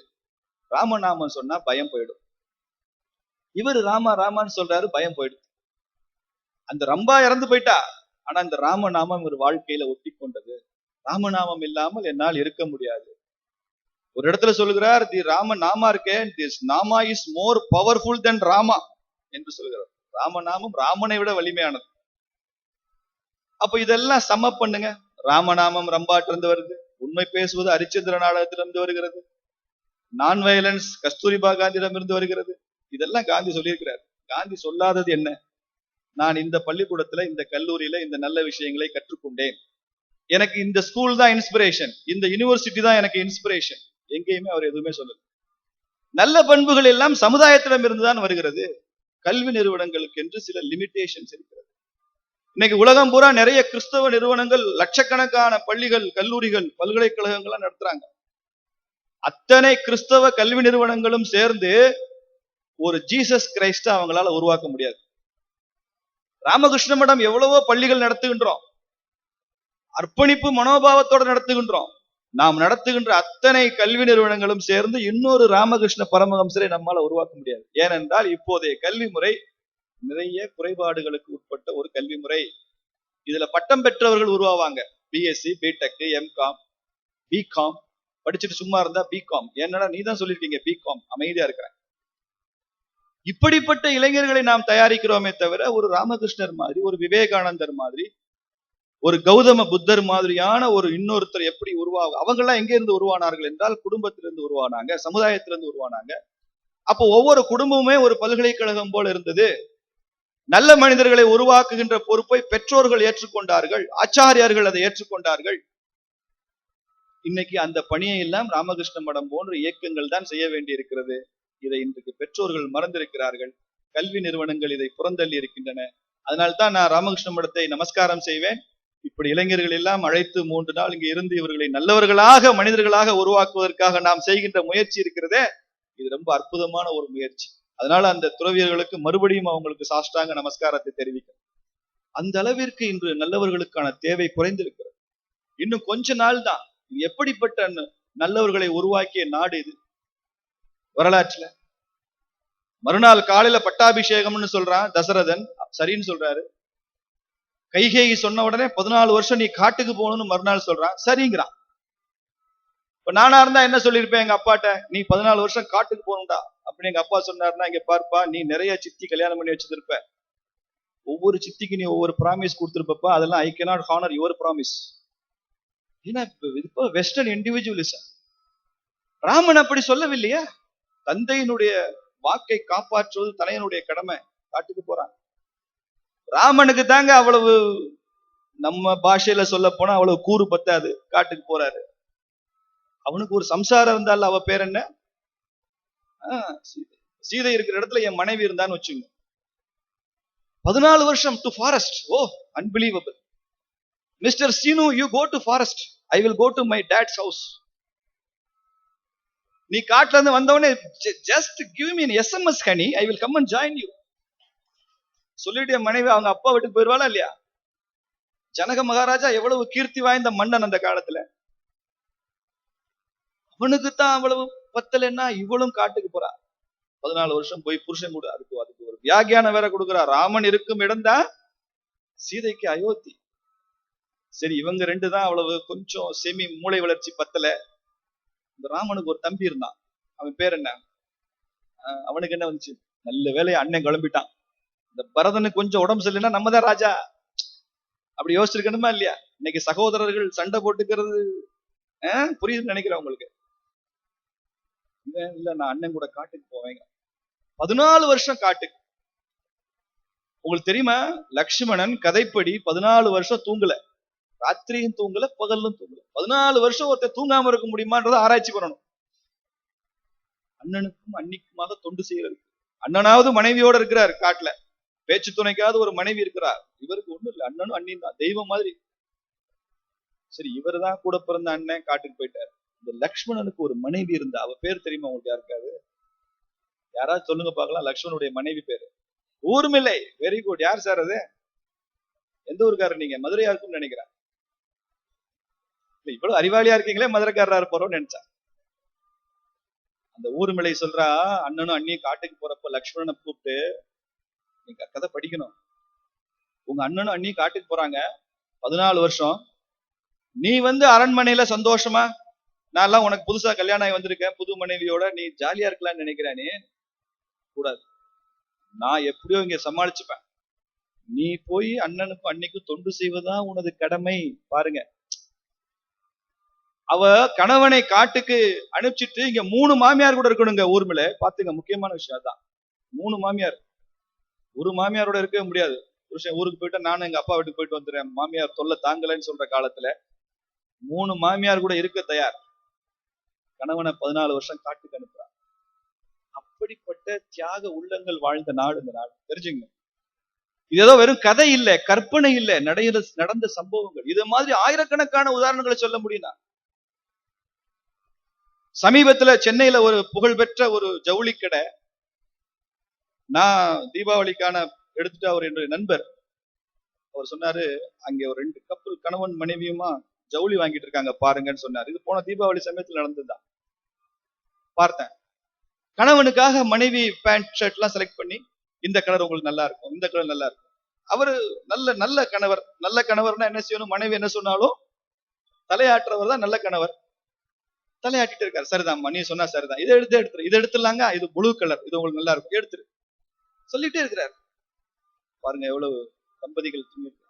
ராமநாமம் சொன்னா பயம் போயிடும். இவர் ராமான்னு சொல்றாரு, பயம் போயிடும். அந்த ரம்பா இறந்து போயிட்டா, ஆனா அந்த ராமநாமம் இவர் வாழ்க்கையில ஒட்டி கொண்டது. ராமநாமம் இல்லாமல் என்னால் இருக்க முடியாது. ஒரு இடத்துல சொல்கிறார், தி ராம நாமா இருக்கேன், this nama is more powerful than Rama என்று சொல்கிறார். ராமநாமம் ராமனை விட வலிமையானது. அப்ப இதெல்லாம் சம பண்ணுங்க. ராமநாமம் ரம்பாட்டிலிருந்து வருது, உண்மை பேசுவது ஹரிச்சந்திர நாடகத்திலிருந்து வருகிறது, நான் வயலன்ஸ் கஸ்தூரிபா காந்தியிடமிருந்து வருகிறது. இதெல்லாம் காந்தி சொல்லியிருக்கிறார். காந்தி சொல்லாதது என்ன? நான் இந்த பள்ளிக்கூடத்துல, இந்த கல்லூரியில இந்த நல்ல விஷயங்களை கற்றுக்கொண்டேன், எனக்கு இந்த ஸ்கூல் தான் இன்ஸ்பிரேஷன், இந்த யூனிவர்சிட்டி தான் எனக்கு இன்ஸ்பிரேஷன். எங்கேயுமே அவர் எதுவுமே சொல்லல. நல்ல பண்புகள் எல்லாம் சமுதாயத்திடம் இருந்துதான் வருகிறது. கல்வி நிறுவனங்களுக்கு என்று சில லிமிடேஷன்ஸ் இருக்கிறது. இன்னைக்கு உலகம் பூரா நிறைய கிறிஸ்தவ நிறுவனங்கள், லட்சக்கணக்கான பள்ளிகள், கல்லூரிகள், பல்கலைக்கழகங்கள்லாம் நடத்துறாங்க. அத்தனை கிறிஸ்தவ கல்வி நிறுவனங்களும் சேர்ந்து ஒரு ஜீசஸ் கிரைஸ்ட அவங்களால உருவாக்க முடியாது. ராமகிருஷ்ண மடம் எவ்வளவோ பள்ளிகள் நடத்துகின்றோம், அர்ப்பணிப்பு மனோபாவத்தோடு நடத்துகின்றோம். நாம் நடத்துகின்ற அத்தனை கல்வி நிறுவனங்களும் சேர்ந்து இன்னொரு ராமகிருஷ்ண பரமஹம்சரை நம்மால உருவாக்க முடியாது. ஏனென்றால் இப்போதைய கல்வி முறை நிறைய குறைபாடுகளுக்கு உட்பட்ட ஒரு கல்வி முறை. இதுல பட்டம் பெற்றவர்கள் உருவாவாங்க, பிஎஸ்சி, பிடெக், எம்காம், பிகாம். படிச்சுட்டு சும்மா இருந்தா பிகாம். என்னடா நீ தான் சொல்லிருக்கீங்க பிகாம், அமைதியா இருக்கிறேன். இப்படிப்பட்ட இளைஞர்களை நாம் தயாரிக்கிறோமே தவிர, ஒரு ராமகிருஷ்ணர் மாதிரி, ஒரு விவேகானந்தர் மாதிரி, ஒரு கௌதம புத்தர் மாதிரியான ஒரு இன்னொருத்தர் எப்படி உருவாகும்? அவங்க எல்லாம் எங்க இருந்து உருவானார்கள் என்றால், குடும்பத்திலிருந்து உருவானாங்க, சமுதாயத்திலிருந்து உருவானாங்க. அப்போ ஒவ்வொரு குடும்பமுமே ஒரு பல்கலைக்கழகம் போல இருந்தது. நல்ல மனிதர்களை உருவாக்குகின்ற பொறுப்பை பெற்றோர்கள் ஏற்றுக்கொண்டார்கள், ஆச்சாரியார்கள் அதை ஏற்றுக்கொண்டார்கள். இன்னைக்கு அந்த பணியை எல்லாம் ராமகிருஷ்ண மடம் போன்ற இயக்கங்கள் தான் செய்ய வேண்டி இருக்கிறது. இதை இன்றைக்கு பெற்றோர்கள் மறந்திருக்கிறார்கள், கல்வி நிறுவனங்கள் இதை புறந்தள்ளி இருக்கின்றன. அதனால்தான் நான் ராமகிருஷ்ண மடத்தை நமஸ்காரம் செய்வேன். இப்படி இளைஞர்கள் எல்லாம் அழைத்து 3 நாள் இங்க இருந்து இவர்களை நல்லவர்களாக, மனிதர்களாக உருவாக்குவதற்காக நாம் செய்கின்ற முயற்சி இருக்கிறதே, இது ரொம்ப அற்புதமான ஒரு முயற்சி. அதனால அந்த துறவியர்களுக்கு மறுபடியும் அவங்களுக்கு சாஷ்டாங்க நமஸ்காரத்தை தெரிவிக்கிறேன். அந்த அளவிற்கு இன்று நல்லவர்களுக்கான தேவை குறைந்திருக்கிறது. இன்னும் கொஞ்ச நாள் தான். எப்படிப்பட்ட நல்லவர்களை உருவாக்கிய நாடு இது வரலாற்றுல. மறுநாள் காலையில பட்டாபிஷேகம்னு சொல்றான் தசரதன், சரின்னு சொல்றாரு. கைகேயி சொன்ன உடனே 14 வருஷம் நீ காட்டுக்கு போகணும்னு மறுநாள் சொல்றான், சரிங்கிறான். இப்ப நானா இருந்தா என்ன சொல்லியிருப்பேன் எங்க அப்பாட்ட, நீ 14 வருஷம் காட்டுக்கு போகணும்டா அப்படின்னு எங்க அப்பா சொன்னாருன்னா, இங்க பார்ப்பா, நீ நிறைய சித்தி கல்யாணம் பண்ணி வச்சிருப்ப, ஒவ்வொரு சித்திக்கு நீ ஒவ்வொரு ப்ராமிஸ் கொடுத்திருப்பா, அதெல்லாம் I cannot honour your promise. ஏன்னா இப்போ வெஸ்டர்ன் இண்டிவிஜுவலிசம். ராமன் அப்படி சொல்லவில்லையா? தந்தையினுடைய வாக்கை காப்பாற்றுவது தலைவனுடைய கடமை. காட்டுக்கு போறான். ராமனுக்கு தாங்க அவ்வளவு, நம்ம பாஷையில சொல்ல போனா அவ்வளவு கூறு பத்தாது, காட்டுக்கு போறாரு. அவனுக்கு ஒரு சம்சாரம் இருந்தால, அவ பேர் என்ன, சீதை இருக்கிற இடத்துல என் மனைவி இருந்தான்னு வச்சுங்க. 14 வருஷம் to forest. Oh, unbelievable. Mister Seenu, you go to forest, I will go to my dad's house. நீ காட்டுல இருந்து வந்தவனே, just give me an SMS honey, I will come and join you. சொல்லிட்டு மனைவி அவங்க அப்பா வீட்டுக்கு போயிருவாளா இல்லையா? ஜனக மகாராஜா எவ்வளவு கீர்த்தி வாய்ந்த மன்னன் அந்த காலத்துல. அவனுக்கு தான் அவ்வளவு பத்தலைன்னா இவளும் காட்டுக்கு போறா. 14 வருஷம் போய் புருஷன் கூட அதுக்கு ஒரு வியாக்கியானம் வேற கொடுக்குறா. ராமன் இருக்கும் இடம் தான் சீதைக்கு அயோத்தி. சரி, இவங்க ரெண்டு தான் அவ்வளவு கொஞ்சம் செமி மூளை வளர்ச்சி பத்தல. இந்த ராமனுக்கு ஒரு தம்பி இருந்தான், அவன் பேர் என்ன, அவனுக்கு என்ன வந்துச்சு, நல்ல வேலையை அண்ணன் கிளம்பிட்டான். இந்த பரதனுக்கு கொஞ்சம் உடம்பு சரியில்லைன்னா நம்ம தான் ராஜா, அப்படி யோசிச்சிருக்கணுமா இல்லையா? இன்னைக்கு சகோதரர்கள் சண்டை போட்டுக்கிறது புரியுதுன்னு நினைக்கிறேன் உங்களுக்கு. இல்ல, நான் அண்ணன் கூட காட்டுக்கு போவேங்க. 14 வருஷம் காட்டுக்கு. உங்களுக்கு தெரியுமா, லக்ஷ்மணன் கதைப்படி 14 வருஷம் தூங்கல, ராத்திரியும் தூங்கல, பகலும் தூங்கல. 14 வருஷம் ஒருத்தர் தூங்காம இருக்க முடியுமான்றத ஆராய்ச்சி பண்ணணும். அண்ணனுக்கும் அன்னிக்குமாக தொண்டு செய்யறது. அண்ணனாவது மனைவியோட இருக்கிறார் காட்டுல, பேச்சு துணைக்காவது ஒரு மனைவி இருக்கிறார். இவருக்கு ஒண்ணும் இல்லை, அண்ணனும் அண்ணியும் தான், தெய்வம் மாதிரி. சரி, இவர் தான் கூட பிறந்த அண்ணன் காட்டுக்கு போயிட்டார். இந்த லக்ஷ்மணனுக்கு ஒரு மனைவி இருந்தா, அவ பேர் தெரியுமா உங்களுக்கு யாருக்காவது? யாராவது சொல்லுங்க பார்க்கலாம், லக்ஷ்மணனுடைய மனைவி பேரு. ஊர்மிளை. Very good. யார் சார் அது? எந்த ஊருக்காரர் நீங்க? மதுரையா இருக்கும்னு நினைக்கிறேன். இவ்வளவு அறிவாளியா இருக்கீங்களே, மதுரைக்காரரா இருப்பாரோன்னு நினைச்சா. அந்த ஊர்மிளை சொல்றா, அண்ணனும் அண்ணியும் காட்டுக்கு போறப்ப லக்ஷ்மணனை கூப்பிட்டு, நீங்க கதை படிக்கணும். உங்க அண்ணனும் அண்ணியும் காட்டுக்கு போறாங்க, 14 வருஷம். நீ அரண்மனையில சந்தோஷமா, நான் எல்லாம் உனக்கு புதுசா கல்யாணம் ஆகி வந்திருக்கேன், புது மனைவியோட நீ ஜாலியா இருக்கலாம்னு நினைக்கிறேன். நீ கூடாது, நான் எப்படியோ இங்க சமாளிச்சுப்பேன். நீ போய் அண்ணனுக்கும் அன்னிக்கும் தொண்டு செய்வதுதான் உனது கடமை. பாருங்க, அவ கணவனை காட்டுக்கு அனுப்பிச்சிட்டு இங்க 3 மாமியார் கூட இருக்கணுங்க ஊர்மிளை. பாத்துங்க, முக்கியமான விஷயம் தான். 3 மாமியார். ஒரு மாமியாரோட இருக்கவே முடியாது. புருஷன் ஊருக்கு போயிட்டா நானும் எங்க அப்பா வீட்டுக்கு போயிட்டு வந்துடுறேன், மாமியார் தொல்லை தாங்கலன்னு சொல்ற காலத்துல 3 மாமியார் கூட இருக்க தயார். கணவனை 14 வருஷம் காட்டுக்கு அனுப்புறான். அப்படிப்பட்ட தியாக உள்ளங்கள் வாழ்ந்த நாடு இந்த நாடு, தெரிஞ்சுங்க. இது ஏதோ வெறும் கதை இல்ல, கற்பனை இல்ல, நடந்த சம்பவங்கள். இது மாதிரி ஆயிரக்கணக்கான உதாரணங்களை சொல்ல முடியும். சமீபத்துல சென்னையில ஒரு புகழ்பெற்ற ஒரு ஜவுளி கடை, நான் தீபாவளிக்கான எடுத்துட்டு அவர் என்னுடைய நண்பர் அவர் சொன்னாரு, அங்க ஒரு 2 கப்பல் கணவன் மனைவியுமா ஜவுளி வாங்கிட்டு இருக்காங்க பாருங்கன்னு சொன்னாரு. இது போன தீபாவளி சமயத்துல நடந்ததுதான். பார்த்தேன். கணவனுக்காக மனைவி பேண்ட் ஷர்ட் எல்லாம் செலக்ட் பண்ணி, இந்த கலர் உங்களுக்கு நல்லா இருக்கும், இந்த கலர் நல்லா இருக்கும். அவரு நல்ல கணவர். நல்ல கணவர்னா என்ன செய்யணும், மனைவி என்ன சொன்னாலும் தலையாட்டுறவர் தான் நல்ல கணவர். தலையாட்டிட்டு இருக்காரு. சரிதான், நீ சொன்னா சரிதான், இதை எடுத்துரு, இதை எடுத்துடலாங்க, இது ப்ளூ கலர், இது உங்களுக்கு நல்லா இருக்கும், எடுத்துரு சொல்லிட்டே இருக்கிறார். பாருங்க எவ்வளவு தம்பதிகள்.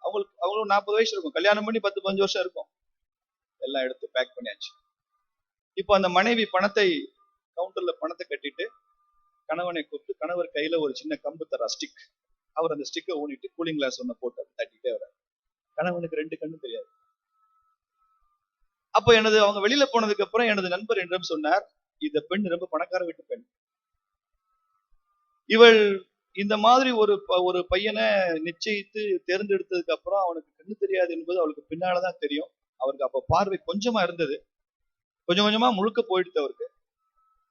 அவங்களுக்கு 40 வயசு இருக்கும், கல்யாணம் பண்ணி 10-15 வருஷம் இருக்கும். எல்லாம் எடுத்து பேக் பண்ணியாச்சு. இப்போ அந்த மனைவி கவுண்டர்ல பணத்தை கட்டிட்டு கணவனை கூப்பிட்டு, கணவர் கையில ஒரு சின்ன கம்பு தர ஸ்டிக், அவர் அந்த ஸ்டிக்கை ஊனிட்டு கூலிங் கிளாஸ் ஒண்ணு போட்டு தட்டிட்டே வர. கணவனுக்கு 2 கண்ணும் தெரியாது. அப்போ அவங்க வெளியில போனதுக்கு அப்புறம் எனது நண்பர் என்றும் சொன்னார், இந்த பெண் ரொம்ப பணக்கார வீட்டு பெண். இவள் இந்த மாதிரி ஒரு பையனை நிச்சயித்து தேர்ந்தெடுத்ததுக்கு அப்புறம் அவனுக்கு கண்ணு தெரியாது என்பது அவளுக்கு பின்னாலதான் தெரியும். அவருக்கு அப்ப பார்வை கொஞ்சமா இருந்தது, கொஞ்சம் கொஞ்சமா முழுக்க போயிடுது அவருக்கு.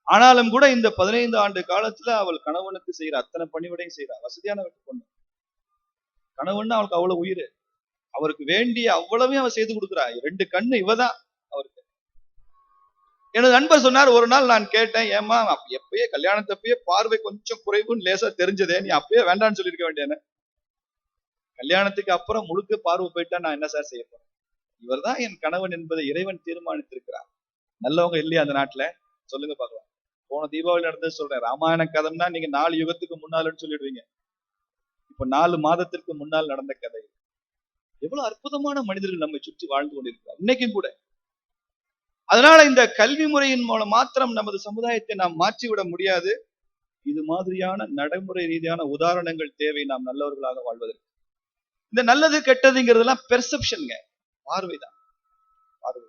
ஆனாலும் கூட இந்த 15 ஆண்டு காலத்துல அவள் கணவனுக்கு செய்யற அத்தனை பணிவிடையும் செய்யறா. வசதியான வீட்டு பொண்ணு. கணவன் அவளுக்கு அவ்வளவு உயிர். அவருக்கு வேண்டிய அவ்வளவையும் அவ செய்து கொடுக்குறா. 2 கண்ணு இவதான் அவருக்கு. எனது நண்பர் சொன்னார், ஒரு நாள் நான் கேட்டேன், ஏமா எப்பயே கல்யாணத்தப்பயே பார்வை கொஞ்சம் குறைவுன்னு லேசா தெரிஞ்சதே, நீ அப்பயே வேண்டான்னு சொல்லியிருக்க வேண்டியன. கல்யாணத்துக்கு அப்புறம் முழுக்க பார்வை போயிட்டா நான் என்ன சார் செய்ய போறேன்? இவர் தான் என் கணவன் என்பதை இறைவன் தீர்மானித்திருக்கிறார். நல்லவங்க இல்லையா அந்த நாட்டுல? சொல்லுங்க பார்க்கலாம். போன தீபாவளி நடந்தது சொல்றேன். ராமாயண கதைன்னா நீங்க 4 யுகத்துக்கு முன்னால்னு சொல்லிடுவீங்க. இப்ப 4 மாதத்திற்கு முன்னால் நடந்த கதை. எவ்வளவு அற்புதமான மனிதர்கள் நம்மை சுற்றி வாழ்ந்து கொண்டிருக்கிறார் இன்னைக்கும் கூட. அதனால இந்த கல்வி முறையின் மூலம் மாத்திரம் நமது சமுதாயத்தை நாம் மாற்றிவிட முடியாது. இது மாதிரியான நடைமுறை ரீதியான உதாரணங்கள் தேவை நாம் நல்லவர்களாக வாழ்வதற்கு. இந்த நல்லது கெட்டதுங்கிறதெல்லாம் பெர்செப்ஷன்ங்க, பார்வைதான். பார்வை.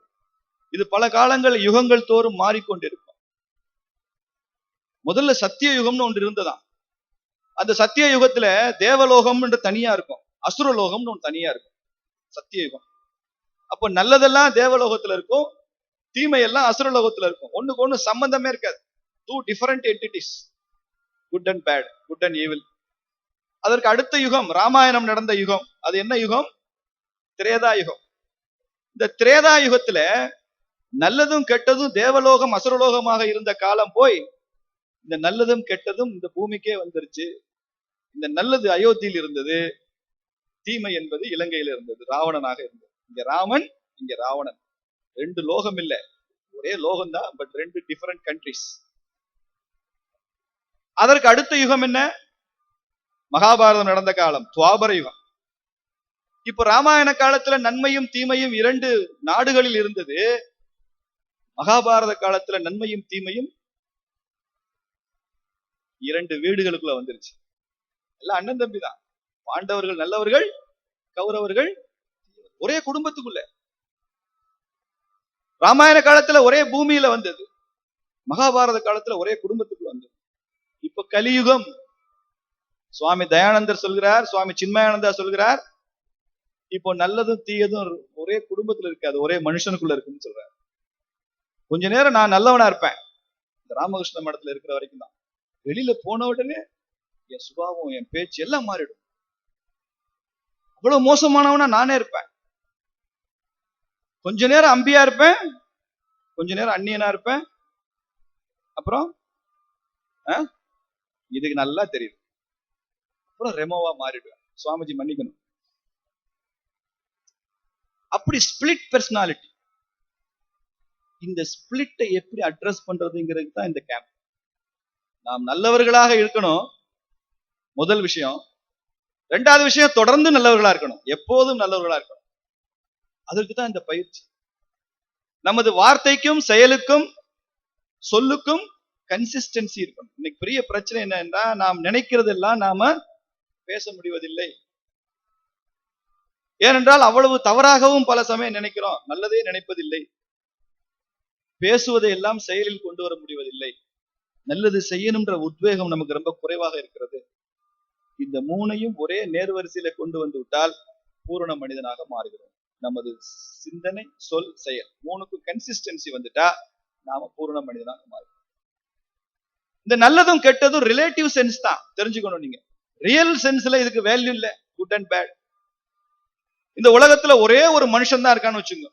இது பல காலங்கள் யுகங்கள் தோறும் மாறிக்கொண்டிருக்கும். முதல்ல சத்திய யுகம்னு ஒன்று இருந்ததாம். அந்த சத்திய யுகத்துல தேவலோகம் என்று தனியா இருக்கும், அசுரலோகம்னு ஒன்று தனியா இருக்கும். சத்திய யுகம். அப்போ நல்லதெல்லாம் தேவலோகத்துல இருக்கும், தீமை எல்லாம் அசுரலோகத்துல இருக்கும். ஒண்ணுக்கு ஒண்ணு சம்பந்தமே இருக்காது. 2 different entities, good and bad, good and evil. அதற்கு அடுத்த யுகம் ராமாயணம் நடந்த யுகம். அது என்ன யுகம்? திரேதா யுகம். இந்த திரேதா யுகத்துல நல்லதும் கெட்டதும் தேவலோகம் அசுரலோகமாக இருந்த காலம் போய் இந்த நல்லதும் கெட்டதும் இந்த பூமிக்கே வந்துருச்சு. இந்த நல்லது அயோத்தியில் இருந்தது, தீமை என்பது இலங்கையில இருந்தது, ராவணனாக இருந்தது. இங்க ராமன், இங்க ராவணன். ரெண்டு லோகம் இல்ல, ஒரே லோகம் தான், பட் ரெண்டு டிஃபரண்ட் கண்ட்ரிஸ். அதற்கு அடுத்த யுகம் என்ன? மகாபாரதம் நடந்த காலம், துவாபர யுகம். இப்ப ராமாயண காலத்துல நன்மையும் தீமையும் இரண்டு நாடுகளில் இருந்தது. மகாபாரத காலத்துல நன்மையும் தீமையும் இரண்டு வீடுகளுக்குள்ள வந்துருச்சு. எல்லாம் அண்ணன் தம்பி தான். பாண்டவர்கள் நல்லவர்கள், கௌரவர்கள் ஒரே குடும்பத்துக்குள்ள. ராமாயண காலத்துல ஒரே பூமியில வந்தது, மகாபாரத காலத்துல ஒரே குடும்பத்துக்குள்ள வந்தது. இப்ப கலியுகம். சுவாமி தயானந்தர் சொல்கிறார், சுவாமி சின்மயானந்தா சொல்கிறார், இப்போ நல்லதும் தீயதும் ஒரே குடும்பத்துல இருக்காது, ஒரே மனுஷனுக்குள்ள இருக்குன்னு சொல்றாரு. கொஞ்ச நேரம் நான் நல்லவனா இருப்பேன், இந்த ராமகிருஷ்ண மடத்துல இருக்கிற வரைக்கும் தான். வெளியில போன உடனே என் சுபாவம், என் பேச்சு எல்லாம் மாறிடும். அவ்வளவு மோசமானவனா நானே இருப்பேன். கொஞ்ச நேரம் அம்பியா இருப்பேன், கொஞ்ச நேரம் அந்நியனா இருப்பேன். அப்புறம் இதுக்கு நல்லா தெரியுது, அப்புறம் ரெமோவா மாறிடுவேன். சுவாமிஜி மன்னிக்கணும். அப்படி ஸ்பிளிட் பர்சனாலிட்டி. இந்த ஸ்பிளிட்டை எப்படி அட்ரஸ் பண்றதுங்கிறது தான் இந்த கேம்ப். நாம் நல்லவர்களாக இருக்கணும், முதல் விஷயம். ரெண்டாவது விஷயம், தொடர்ந்து நல்லவர்களா இருக்கணும், எப்போதும் நல்லவர்களா இருக்கணும். அதற்கு தான் இந்த பயிற்சி. நமது வார்த்தைக்கும் செயலுக்கும் சொல்லுக்கும் கன்சிஸ்டன்சி இருக்கணும். இன்னைக்கு பெரிய பிரச்சனை என்னன்னா, நாம் நினைக்கிறதெல்லாம் நாம பேச முடிவதில்லை. ஏனென்றால் அவ்வளவு தவறாகவும் பல சமயம் நினைக்கிறோம், நல்லதே நினைப்பதில்லை. பேசுவதை எல்லாம் செயலில் கொண்டு வர முடிவதில்லை. நல்லது செய்யணும்ன்ற உத்வேகம் நமக்கு ரொம்ப குறைவாக இருக்கிறது. இந்த மூணையும் ஒரே நேர்வரிசையில கொண்டு வந்து விட்டால் பூரண மனிதனாக மாறுகிறோம். நமது சிந்தனை, சொல், செயல் மூணுக்கும் கன்சிஸ்டன்சி வந்துட்டா நாம பூரண மனிதனாக மாறுகிறோம். இந்த நல்லதும் கெட்டதும் ரிலேட்டிவ் சென்ஸ் தான், தெரிஞ்சுக்கணும். நீங்க ரியல் சென்ஸ்ல இதுக்கு வேல்யூ இல்ல, குட் அண்ட் பேட். இந்த உலகத்துல ஒரே ஒரு மனுஷன் தான் இருக்கான்னு வச்சுங்க,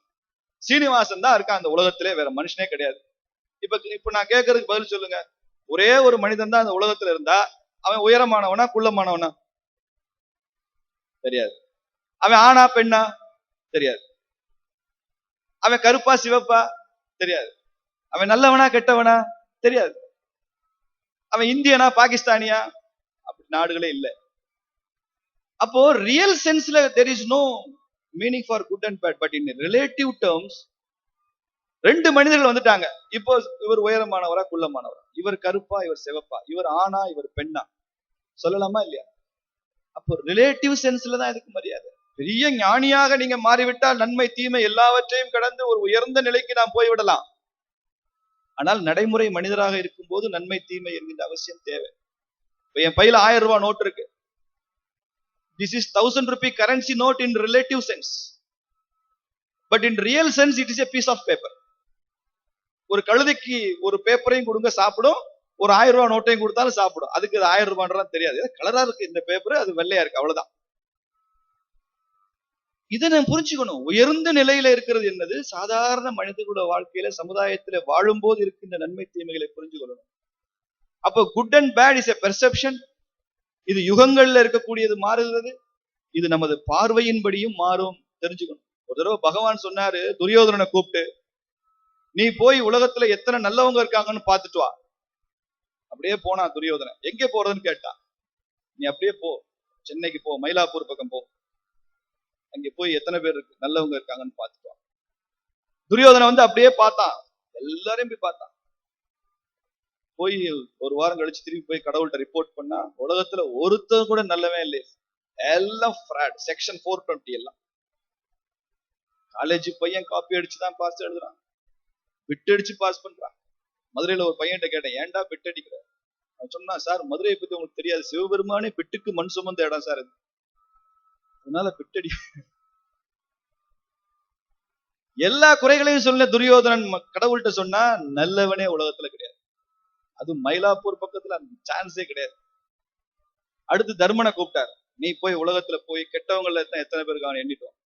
சீனிவாசன் தான் இருக்கான் அந்த உலகத்திலே, வேற மனுஷனே கிடையாது. இப்ப நான் கேட்கறதுக்கு பதில் சொல்லுங்க. ஒரே ஒரு மனிதன் தான் அந்த உலகத்துல இருந்தா, அவன் உயரமானவனா குள்ளமானவனா? தெரியாது. அவன் ஆணா பெண்ணா? தெரியாது. அவன் கருப்பா சிவப்பா? தெரியாது. அவன் நல்லவனா கெட்டவனா? தெரியாது. அவன் இந்தியனா பாகிஸ்தானியா? அப்படி நாடுகளே இல்லை. அப்போ real சென்ஸ்ல there is no meaning for good and bad, but in relative terms ரெண்டு மனிதர்கள் வந்துட்டாங்க. இப்போ இவர் உயரமானவரா குள்ளமானவரா, இவர் கருப்பா இவர் சிவப்பா, இவர் ஆணா இவர் பெண்ணா, சொல்லலாமா இல்லையா? அப்போ ரிலேட்டிவ் சென்ஸ்ல தான் இதுக்கு மரியாதை. பெரிய ஞானியாக நீங்க மாறிவிட்டால் நன்மை தீமை எல்லாவற்றையும் கடந்து ஒரு உயர்ந்த நிலைக்கு நாம் போய்விடலாம். ஆனால் நடைமுறை மனிதராக இருக்கும் போது நன்மை தீமை என்கின்ற அவசியம் தேவை. இப்ப என் பையில 1000 ரூபாய் நோட் இருக்கு. This is 1000 rupee currency note in relative sense, but in real sense it is a piece of paper. ஒரு கழுதைக்கு ஒரு பேப்பரையும் கொடுங்க சாப்பிடும், ஒரு 1000 ரூபாய் நோட்டையும் கொடுத்தாலும் சாப்பிடும். அதுக்கு 1000 ரூபாய் தெரியாது, கலரா இருக்கு இந்த பேப்பர், அது வெள்ளையா இருக்கு, அவ்வளவுதான். இதை நான் புரிஞ்சுக்கணும். உயர்ந்த நிலையில இருக்கிறது என்னது, சாதாரண மனிதர்களோட வாழ்க்கையில சமுதாயத்துல வாழும் போது இருக்கின்ற நன்மை தீமைகளை புரிஞ்சு கொள்ளணும். அப்போ good and bad is a perception. இது யுகங்கள்ல இருக்கக்கூடியது மாறுகிறது, இது நமது பார்வையின்படியும் மாறும், தெரிஞ்சுக்கணும். ஒரு தடவை பகவான் சொன்னாரு துரியோதனனை கூப்பிட்டு, நீ போய் உலகத்துல எத்தனை நல்லவங்க இருக்காங்கன்னு பாத்துட்டு வா. அப்படியே போனா துரியோதனன். எங்க போறதுன்னு கேட்டான். நீ அப்படியே போ, சென்னைக்கு போ, மயிலாப்பூர் பக்கம் போ, அங்க போய் எத்தனை பேர் இருக்கு நல்லவங்க இருக்காங்கன்னு பாத்துட்டு வா. துரியோதனன் வந்து அப்படியே பார்த்தான், எல்லாரையும் போய் பார்த்தான். போய் ஒரு வாரம் கழிச்சு திரும்பி போய் கடவுள்கிட்ட ரிப்போர்ட் பண்ணா, உலகத்துல ஒருத்தர் கூட நல்லவே இல்லை, எல்லாம் ஃப்ராட், செக்ஷன் 420 எல்லாம். காலேஜ் பையன் காப்பி அடிச்சுதான் பாஸ் எழுதுறான், பிட் அடிச்சு பாஸ் பண்றான். மதுரையில ஒரு பையன்கிட்ட கேட்டேன், ஏன்டா பிட் அடிக்கிற? அவன் சொன்னா, சார் மதுரையை பத்தி உங்களுக்கு தெரியாது, சிவபெருமானே பிட்டுக்கு மண் சுமந்த இடம் சார் இது, அதனால பிட் அடி. எல்லா குறைகளையும் சொல்ல துரியோதனன் கடவுள்கிட்ட சொன்னா, நல்லவனே உலகத்துல கிடையாது. அது மயிலாப்பூர் பக்கத்துல சான்ஸே கிடையாது. அடுத்து தர்மனை கூப்பிட்டார், நீ போய் உலகத்துல போய் கெட்டவங்கள எத்தனை பேருக்கு எண்ணிட்டோம்.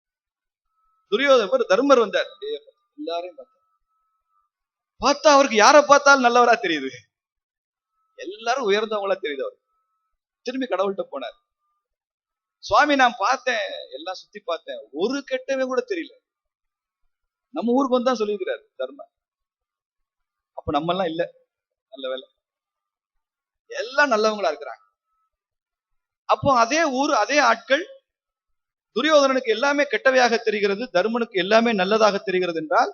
துரியோதனர் தர்மர் வந்தார், எல்லாரையும் பார்த்தா அவருக்கு யாரை பார்த்தாலும் நல்லவரா தெரியுது, எல்லாரும் உயர்ந்தவங்களா தெரியுது. அவர் திரும்பி கடவுள்கிட்ட போனார், சுவாமி நான் பார்த்தேன், எல்லாம் சுத்தி பார்த்தேன், ஒரு கெட்டவன் கூட தெரியல. நம்ம ஊருக்கு வந்து தான் சொல்லியிருக்கிறாரு தர்மம். அப்ப நம்ம எல்லாம் இல்ல, நல்ல வேலை, எல்லாம் நல்லவங்களா இருக்கிறாங்க. அப்போ அதே ஊர், அதே ஆட்கள், துரியோதனனுக்கு எல்லாமே கெட்டவையாக தெரிகிறது, தர்மனுக்கு எல்லாமே நல்லதாக தெரிகிறது என்றால்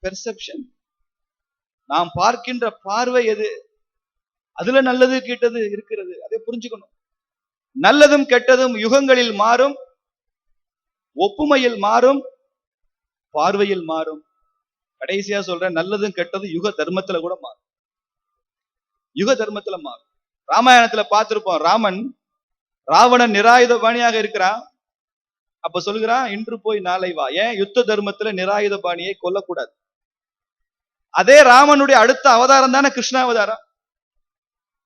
பெர்செப்ஷன், நாம் பார்க்கின்ற பார்வை எது, அதுல நல்லது கெட்டது இருக்கிறது, அதை புரிஞ்சுக்கணும். நல்லதும் கெட்டதும் யுகங்களில் மாறும், ஒப்புமையில் மாறும், பார்வையில் மாறும். கடைசியா சொல்றேன், நல்லதும் கெட்டதும் யுக தர்மத்துல கூட மாறும். யுக தர்மத்துல மாறும். ராமாயணத்துல பார்த்திருப்போம், ராமன் ராவணன் நிராயுதபாணியாக இருக்கிறான். அப்ப சொல்லுகிறான், இன்று போய் நாளை வா. ஏன்? யுத்த தர்மத்துல நிராயுதபாணியை கொல்லக்கூடாது. அதே ராமனுடைய அடுத்த அவதாரம் தானே கிருஷ்ணாவதாரம்.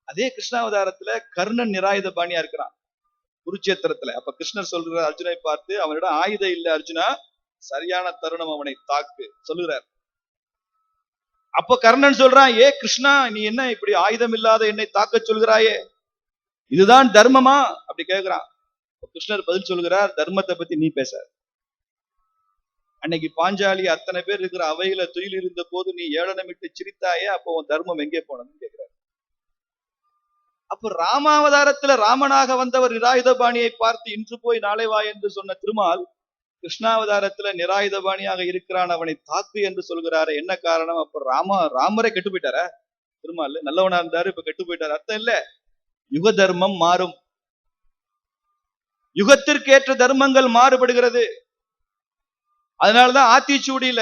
அதே கிருஷ்ணாவதாரத்துல கர்ணன் நிராயுதபாணியா இருக்கிறான் குருட்சேத்திரத்துல. அப்ப கிருஷ்ணர் சொல்கிறார் அர்ஜுனை பார்த்து, அவனிடம் ஆயுதம் இல்ல அர்ஜுனா, சரியான தருணம், அவனை தாக்கு சொல்லுகிறார். அப்ப கர்ணன் சொல்றான், ஏ கிருஷ்ணா, நீ என்ன இப்படி ஆயுதம் இல்லாத என்னை தாக்க சொல்கிறாயே, இதுதான் தர்மமா அப்படி கேட்கிறான். கிருஷ்ணர் பதில் சொல்கிறார், தர்மத்தை பத்தி நீ பேச. அன்னைக்கு பாஞ்சாலி அத்தனை பேர் இருக்கிற அவையில துயில் இருந்த போது நீ ஏளனமிட்டு சிரித்தாயே, அப்போ உன் தர்மம் எங்கே போனதுன்னு கேட்கிறார். அப்ப ராமாவதாரத்துல ராமனாக வந்தவர் நிராயுதபாணியை பார்த்து இன்று போய் நாளை வா என்று சொன்ன திருமால், கிருஷ்ணாவதாரத்துல நிராயுதபாணியாக இருக்கிறான், அவனை தாக்கு என்று சொல்கிறாரு. என்ன காரணம்? அப்ப ராமரை கெட்டு போயிட்டார திருமால்? நல்லவனா இருந்தாரு, இப்ப கெட்டு போயிட்டாரு அர்த்தம் இல்ல. யுக தர்மம் மாறும், யுகத்திற்கேற்ற தர்மங்கள் மாறுபடுகிறது. அதனாலதான் ஆத்திச்சூடியில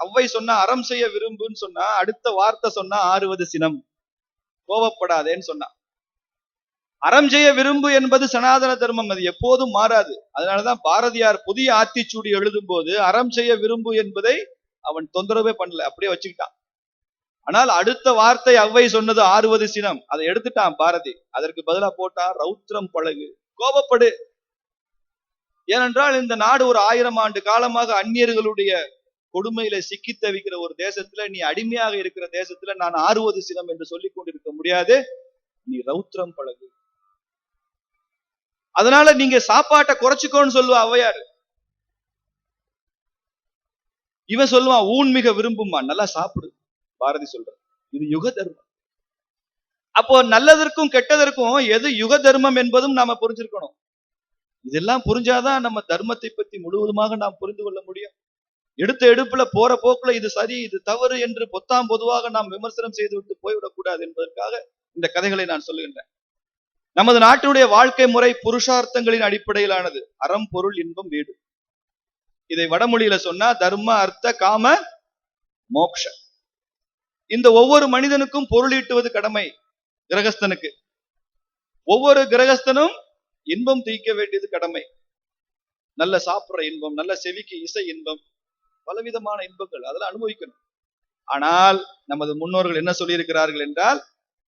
அவ்வை சொன்னா, அறம் செய்ய விரும்புன்னு சொன்னா, அடுத்த வார்த்தை சொன்னா 60 சினம், கோபப்படாதேன்னு சொன்னா. அறம் செய்ய விரும்பு என்பது சனாதன தர்மம், அது எப்போதும் மாறாது. அதனாலதான் பாரதியார் புதிய ஆத்திச்சூடி எழுதும் போது அறம் செய்ய விரும்பு என்பதை அவன் தொந்தரவே பண்ணல, அப்படியே வச்சுக்கிட்டான். ஆனால் அடுத்த வார்த்தை அவ்வை சொன்னது 60 சினம், அதை எடுத்துட்டான் பாரதி. அதற்கு பதிலா போட்டான் ரௌத்ரம் பழகு, கோபப்படு. ஏனென்றால் இந்த நாடு ஒரு 1000 ஆண்டு காலமாக அந்நியர்களுடைய கொடுமையில சிக்கி தவிக்கிற ஒரு தேசத்துல, நீ அடிமையாக இருக்கிற தேசத்துல நான் 60 சினம் என்று சொல்லிக் கொண்டிருக்க முடியாது, நீ ரௌத்ரம் பழகு. அதனால நீங்க சாப்பாட்டை குறைச்சிக்கோன்னு சொல்லுவா ஔவையார். இவன் சொல்லுவான் ஊன் மிக விரும்புமா, நல்லா சாப்பிடு. பாரதி சொல்ற இது யுக தர்மம். அப்போ நல்லதற்கும் கெட்டதற்கும் எது யுக தர்மம் என்பதும் நாம புரிஞ்சிருக்கணும். இதெல்லாம் புரிஞ்சாதான் நம்ம தர்மத்தை பத்தி முழுவதுமாக நாம் புரிந்து கொள்ள முடியும். எடுத்த எடுப்புல போற போக்குல இது சரி இது தவறு என்று பொத்தாம் பொதுவாக நாம் விமர்சனம் செய்து விட்டு போய்விடக்கூடாது என்பதற்காக இந்த கதைகளை நான் சொல்லுகின்றேன். நமது நாட்டினுடைய வாழ்க்கை முறை புருஷார்த்தங்களின் அடிப்படையிலானது. அறம், பொருள், இன்பம், வீடு. இதை வடமொழியில சொன்னா தர்ம, அர்த்த, காம, மோக்ஷ. இந்த ஒவ்வொரு மனிதனுக்கும் பொருள் ஈட்டுவது கடமை கிரகஸ்தனுக்கு. ஒவ்வொரு கிரகஸ்தனும் இன்பம் தீர்க்க வேண்டியது கடமை. நல்ல சாப்பிடுற இன்பம், நல்ல செவிக்கு இசை இன்பம், பலவிதமான இன்பங்கள், அதெல்லாம் அனுபவிக்கணும். ஆனால் நமது முன்னோர்கள் என்ன சொல்லி இருக்கிறார்கள் என்றால்,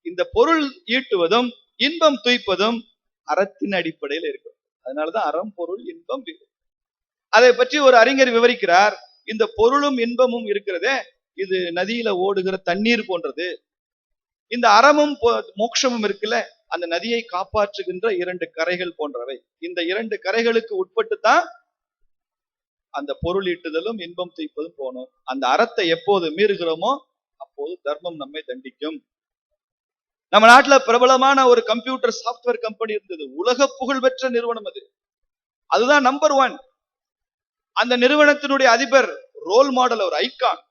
இந்த பொருள் ஈட்டுவதும் இன்பம் துய்ப்பதும் அறத்தின் அடிப்படையில் இருக்கும். அதனாலதான் அறம், பொருள், இன்பம், வீடு. அதை பற்றி ஒரு அறிஞர் விவரிக்கிறார். இந்த பொருளும் இன்பமும் இருக்கிறதே, இது நதியில ஓடுகிற தண்ணீர் போன்றது. இந்த அறமும் மோட்சமும் இருக்குல்ல, அந்த நதியை காப்பாற்றுகின்ற 2 கரைகள் போன்றவை. இந்த 2 கரைகளுக்கு உட்பட்டுத்தான் அந்த பொருள் ஈட்டுதலும் இன்பம் தூய்ப்பதும் போகணும். அந்த அறத்தை எப்போது மீறுகிறோமோ அப்போது தர்மம் நம்மை தண்டிக்கும். நம்ம நாட்டுல பிரபலமான ஒரு கம்ப்யூட்டர் சாப்ட்வேர் கம்பெனி இருந்தது, உலக புகழ் பெற்ற நிறுவனம் அது. அதுதான் நம்பர் 1. அந்த நிறுவனத்தினுடைய அதிபர் ரோல் மாடல், ஒரு ஐகான்.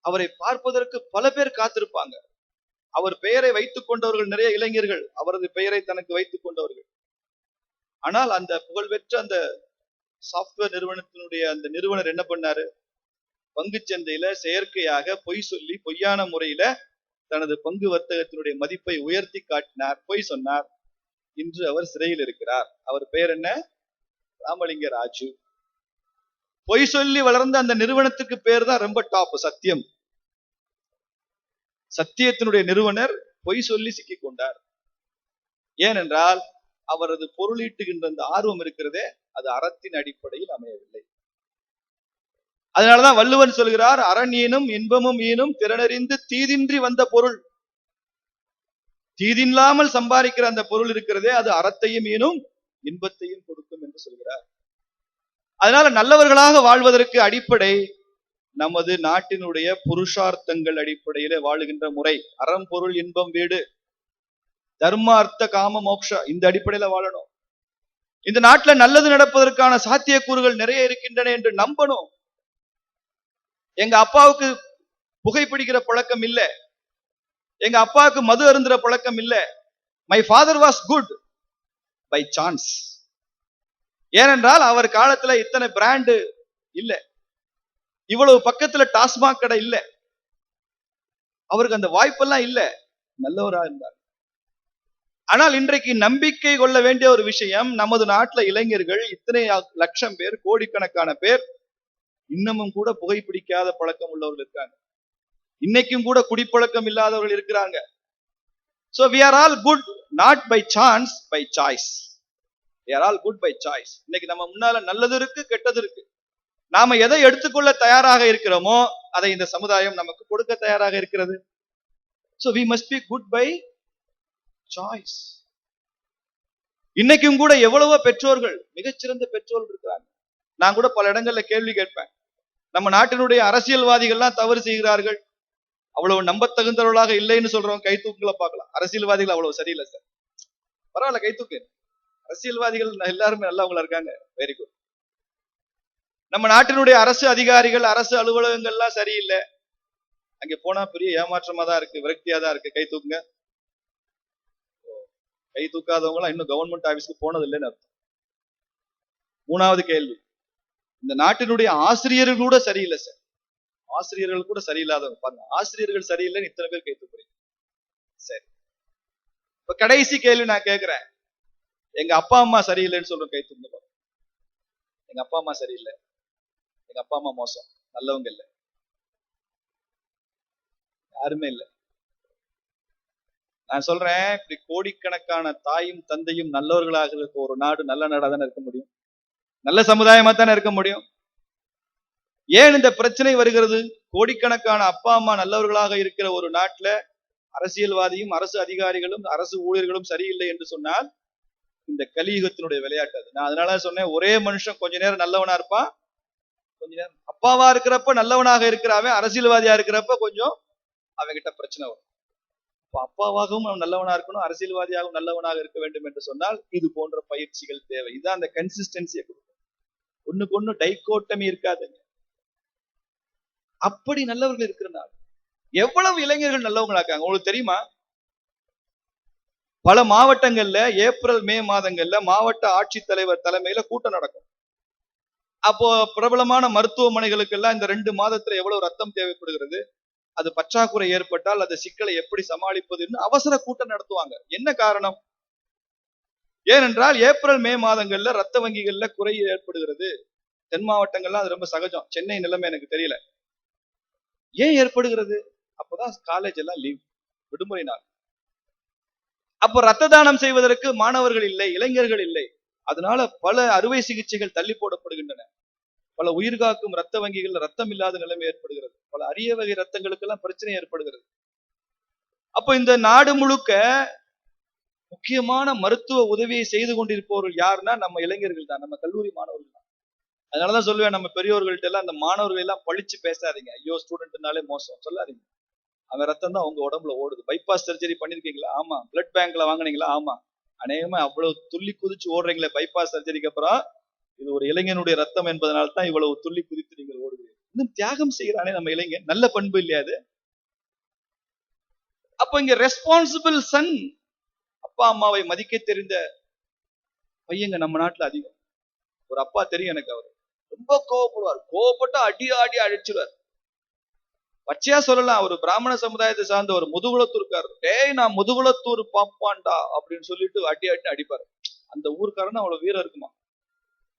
அவரை பார்ப்பதற்கு பல பேர் காத்திருப்பாங்க. அவர் பெயரை வைத்துக் கொண்டவர்கள் நிறைய இளைஞர்கள், அவரது பெயரை தனக்கு வைத்துக் கொண்டவர்கள். ஆனால் அந்த புகழ்பெற்ற அந்த சாப்ட்வேர் நிறுவனத்தினுடைய அந்த நிறுவனர் என்ன பண்ணாரு? பங்கு சந்தையில செயற்கையாக பொய் சொல்லி, பொய்யான முறையில தனது பங்கு வர்த்தகத்தினுடைய மதிப்பை உயர்த்தி காட்டினார், பொய் சொன்னார். இன்று அவர் சிறையில் இருக்கிறார். அவர் பெயர் என்ன? ராமலிங்க ராஜு. பொய் சொல்லி வளர்ந்த அந்த நிறுவனத்துக்கு பேர் தான் ரொம்ப டாப், சத்தியம். சத்தியத்தினுடைய நிறுவனர் பொய் சொல்லி சிக்கிக் கொண்டார். ஏனென்றால் அவரது பொருளீட்டுகின்ற அந்த ஆர்வம் இருக்கிறதே, அது அறத்தின் அடிப்படையில் அமையவில்லை. அதனாலதான் வள்ளுவன் சொல்கிறார், அரண் ஈனும் இன்பமும் ஈனும் திறனறிந்து தீதின்றி வந்த பொருள். தீதில்லாமல் சம்பாதிக்கிற அந்த பொருள் இருக்கிறதே, அது அறத்தையும் ஈனும் இன்பத்தையும் கொடுக்கும் என்று சொல்கிறார். அதனால நல்லவர்களாக வாழ்வதற்கு அடிப்படை நமது நாட்டினுடைய புருஷார்த்தங்கள் அடிப்படையில வாழுகின்ற முறை. அறம், பொருள், இன்பம், வீடு, தர்ம, அர்த்த, காம, மோக்ஷ, இந்த அடிப்படையில வாழணும். இந்த நாட்டுல நல்லது நடப்பதற்கான சாத்தியக்கூறுகள் நிறைய இருக்கின்றன என்று நம்பணும். எங்க அப்பாவுக்கு புகைப்பிடிக்கிற பழக்கம் இல்ல, எங்க அப்பாவுக்கு மது அருந்துற பழக்கம் இல்ல. My father was good bye chance. ஏனென்றால் அவர் காலத்துல இத்தனை பிராண்டு இல்ல, இவ்வளவு பக்கத்துல டாஸ்மாக் கடை இல்ல, அவருக்கு அந்த வாய்ப்பெல்லாம் இல்ல, நல்லவரா இருந்தார். ஆனால் இன்றைக்கு நம்பிக்கை கொள்ள வேண்டிய ஒரு விஷயம், நமது நாட்டுல இளைஞர்கள் இத்தனை லட்சம் பேர், கோடிக்கணக்கான பேர் இன்னமும் கூட புகைப்பிடிக்காத பழக்கம் உள்ளவர்கள் இருக்காங்க. இன்னைக்கும் கூட குடிப்பழக்கம் இல்லாதவர்கள் இருக்கிறாங்க. So we are all good not by chance, by choice. We are all good by choice. இன்னைக்கு நம்ம முன்னால நல்லது இருக்கு, கெட்டது இருக்கு. நாம எதை எடுத்துக்கொள்ள தயாராக இருக்கிறோமோ அதை இந்த சமுதாயம் நமக்கு கொடுக்க தயாராக இருக்கிறது. So we must be good by choice. இன்னைக்கும் கூட எவ்வளவோ பெற்றோர்கள், மிகச்சிறந்த பெற்றோர்கள் இருக்கிறாங்க. நான் கூட பல இடங்கள்ல கேள்வி கேட்பேன், நம்ம நாட்டினுடைய அரசியல்வாதிகள்லாம் தவறு செய்கிறார்கள், அவ்வளவு நம்ப தகுந்தவர்களாக இல்லைன்னு சொல்றோம். கை தூக்குல பார்க்கலாம். அரசியல்வாதிகள் அவ்வளவு சரியில்லை சார், பரவாயில்ல கை தூக்கு. அரசியல்வாதிகள் எல்லாருமே நல்லவங்களா இருக்காங்க, வெரி குட். நம்ம நாட்டினுடைய அரசு அதிகாரிகள், அரசு அலுவலகங்கள்லாம் சரியில்லை, அங்க போனா பெரிய ஏமாற்றமா தான் இருக்கு, விரக்தியா தான் இருக்கு. கை தூக்குங்க. கை தூக்காதவங்க இன்னும் கவர்மெண்ட் ஆபீஸ்க்கு போனது இல்லைன்னு அர்த்தம். மூணாவது கேள்வி, இந்த நாட்டினுடைய ஆசிரியர்கள் கூட சரியில்லை சார். ஆசிரியர்கள் கூட சரியில்லாதவங்க பாருங்க, ஆசிரியர்கள் சரியில்லைன்னு இத்தனை பேர் கை தூக்குறீங்க. சரி, இப்ப கடைசி கேள்வி நான் கேட்கிறேன், எங்க அப்பா அம்மா சரியில்லைன்னு சொல்றோம், கை தூக்குங்க. எங்க அப்பா அம்மா சரியில்லை, எங்க அப்பா அம்மா மோசம், நல்லவங்க இல்லை, யாருமே இல்லை. நான் சொல்றேன், இப்படி கோடிக்கணக்கான தாயும் தந்தையும் நல்லவர்களாக இருக்க ஒரு நாடு நல்ல நாடா தானே இருக்க முடியும், நல்ல சமுதாயமா தானே இருக்க முடியும். ஏன் இந்த பிரச்சனை வருகிறது? கோடிக்கணக்கான அப்பா அம்மா நல்லவர்களாக இருக்கிற ஒரு நாட்டுல அரசியல்வாதியும் அரசு அதிகாரிகளும் அரசு ஊழியர்களும் சரியில்லை என்று சொன்னால் இந்த கலியுகத்தினுடைய விளையாட்டு அது. நான் அதனால சொன்னேன், ஒரே மனுஷன் கொஞ்ச நேரம் நல்லவனா இருப்பான், கொஞ்ச நேரம் அப்பாவா இருக்கிறப்ப நல்லவனாக இருக்கிறாவே, அரசியல்வாதியா இருக்கிறப்ப கொஞ்சம் அவங்கிட்ட பிரச்சனை வரும். அப்பாவாகவும் அவன் நல்லவனா இருக்கணும், அரசியல்வாதியாகவும் நல்லவனாக இருக்க வேண்டும் என்று சொன்னால் இது போன்ற பயிற்சிகள் தேவை. இதுதான் அந்த கன்சிஸ்டன்சியை கொடுக்கும். ஒண்ணுக்கு ஒண்ணு டைகோட்டமி இருக்காதுங்க. அப்படி நல்லவர்கள் இருக்கிறனால எவ்வளவு இளைஞர்கள் நல்லவங்களா இருக்காங்க உங்களுக்கு தெரியுமா? பல மாவட்டங்கள்ல ஏப்ரல் மே மாதங்கள்ல மாவட்ட ஆட்சித்தலைவர் தலைமையில கூட்டம் நடக்கும். அப்போ பிரபலமான மருத்துவமனைகளுக்கு எல்லாம் இந்த 2 மாதத்துல எவ்வளவு ரத்தம் தேவைப்படுகிறது, அது பற்றாக்குறை ஏற்பட்டால் அந்த சிக்கலை எப்படி சமாளிப்பதுன்னு அவசர கூட்டம் நடத்துவாங்க. என்ன காரணம்? ஏனென்றால் ஏப்ரல் மே மாதங்கள்ல ரத்த வங்கிகள்ல குறை ஏற்படுகிறது. தென் மாவட்டங்கள்லாம் அது ரொம்ப சகஜம், சென்னை நிலைமை எனக்கு தெரியல. ஏன் ஏற்படுகிறது? அப்பதான் காலேஜ் எல்லாம் லீவ், விடுமுறை நாள். அப்போ ரத்த தானம் செய்வதற்கு மாணவர்கள் இல்லை, இளைஞர்கள் இல்லை. அதனால பல அறுவை சிகிச்சைகள் தள்ளி போடப்படுகின்றன. பல உயிர்காக்கும் ரத்த வங்கிகள் ரத்தம் இல்லாத நிலைமை ஏற்படுகிறது. பல அரிய வகை ரத்தங்களுக்கு எல்லாம் பிரச்சனை ஏற்படுகிறது. அப்போ இந்த நாடு முழுக்க முக்கியமான மருத்துவ உதவியை செய்து கொண்டிருப்பவர்கள் யாருன்னா நம்ம இளைஞர்கள் தான், நம்ம கல்லூரி மாணவர்கள் தான். அதனாலதான் சொல்லுவேன், நம்ம பெரியவர்கள்ட்ட எல்லாம் அந்த மாணவர்கள் எல்லாம் பழிச்சு பேசாதீங்க. ஐயோ ஸ்டூடெண்ட்னாலே மோசம் சொல்லாதீங்க. அவன் ரத்தம் தான் உங்க உடம்புல ஓடுது. பைபாஸ் சர்ஜரி பண்ணிருக்கீங்களா? ஆமா. பிளட் பேங்க்ல வாங்கினீங்களா? ஆமா. அநேகமா அவ்வளவு துள்ளி குதிச்சு ஓடுறீங்களே பைபாஸ் சர்ஜரிக்கு அப்புறம், இது ஒரு இளைஞனுடைய ரத்தம் என்பதனால தான் இவ்வளவு துள்ளி குதித்து நீங்கள் ஓடுவீங்க. இன்னும் தியாகம் செய்யறானே நம்ம இளைஞன், நல்ல பண்பு இல்லையா அது? அப்ப இங்க ரெஸ்பான்சிபிள் சன், அப்பா அம்மாவை மதிக்க தெரிந்த பையங்க நம்ம நாட்டுல அதிகம். ஒரு அப்பா தெரியும் எனக்கு, அவர் ரொம்ப கோவப்படுவார், கோவப்பட்டு அடி ஆடி அழிச்சுவார். பச்சையா சொல்லலாம், ஒரு பிராமண சமுதாயத்தை சார்ந்த ஒரு முதுகுலத்தூர்கார், டேய் நான் முதுகுலத்தூர் பாப்பாண்டா அப்படின்னு சொல்லிட்டு அடி அடி அடிப்பாரு. அந்த ஊருக்காரன்னு அவ்வளவு வீரம் இருக்குமா.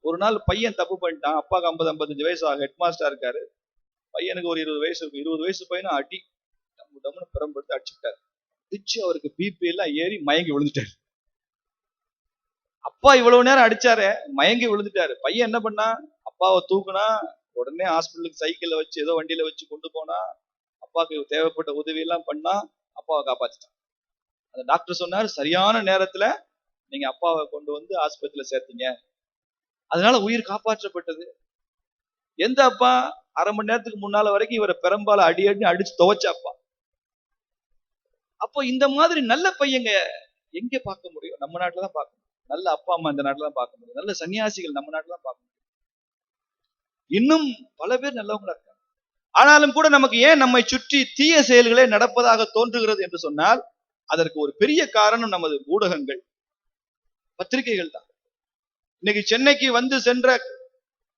ஒரு நாள் பையன் தப்பு பண்ணிட்டான், அப்பாவுக்கு 50-55 வயசு ஆகும், ஹெட் மாஸ்டர் இருக்காரு, பையனுக்கு ஒரு 20 வயசு இருக்கு. 20 வயசு பையனும் அடி டம்னு பெரம்படுத்து அடிச்சுட்டாரு. அடிச்சு அவருக்கு பிபி எல்லாம் ஏறி மயங்கி விழுந்துட்டாரு. அப்பா இவ்வளவு நேரம் அடிச்சாரு, மயங்கி விழுந்துட்டாரு. பையன் என்ன பண்ணா, அப்பாவை தூக்குனா, உடனே ஹாஸ்பிட்டலுக்கு சைக்கிள்ல வச்சு ஏதோ வண்டியில வச்சு கொண்டு போனா, அப்பாவுக்கு தேவைப்பட்ட உதவி எல்லாம் பண்ணா, அப்பாவை காப்பாத்திட்டான். அந்த டாக்டர் சொன்னாரு, சரியான நேரத்துல நீங்க அப்பாவை கொண்டு வந்து ஆஸ்பத்திரியில சேர்த்தீங்க, அதனால உயிர் காப்பாற்றப்பட்டது. எந்த அப்பா 1/2 மணி நேரத்துக்கு முன்னால வரைக்கும் இவரை பெரும்பாலும் அடிச்சு துவைச்ச அப்பா. அப்போ இந்த மாதிரி நல்ல பையங்க எங்க பார்க்க முடியும்? நம்ம நாட்டுல தான் பார்க்க முடியும். நல்ல அப்பா அம்மா இந்த நாட்டுல தான் பார்க்க முடியும். நல்ல சன்னியாசிகள் நம்ம நாட்டுல தான் பார்க்க முடியும். இன்னும் பல பேர் நல்லவங்களா இருக்காங்க. ஆனாலும் கூட நமக்கு ஏன் நம்மை சுற்றி தீய செயல்களே நடப்பதாக தோன்றுகிறது என்று சொன்னால், அதற்கு ஒரு பெரிய காரணம் நமது ஊடகங்கள், பத்திரிகைகள் தான். இன்னைக்கு சென்னைக்கு வந்து சென்ற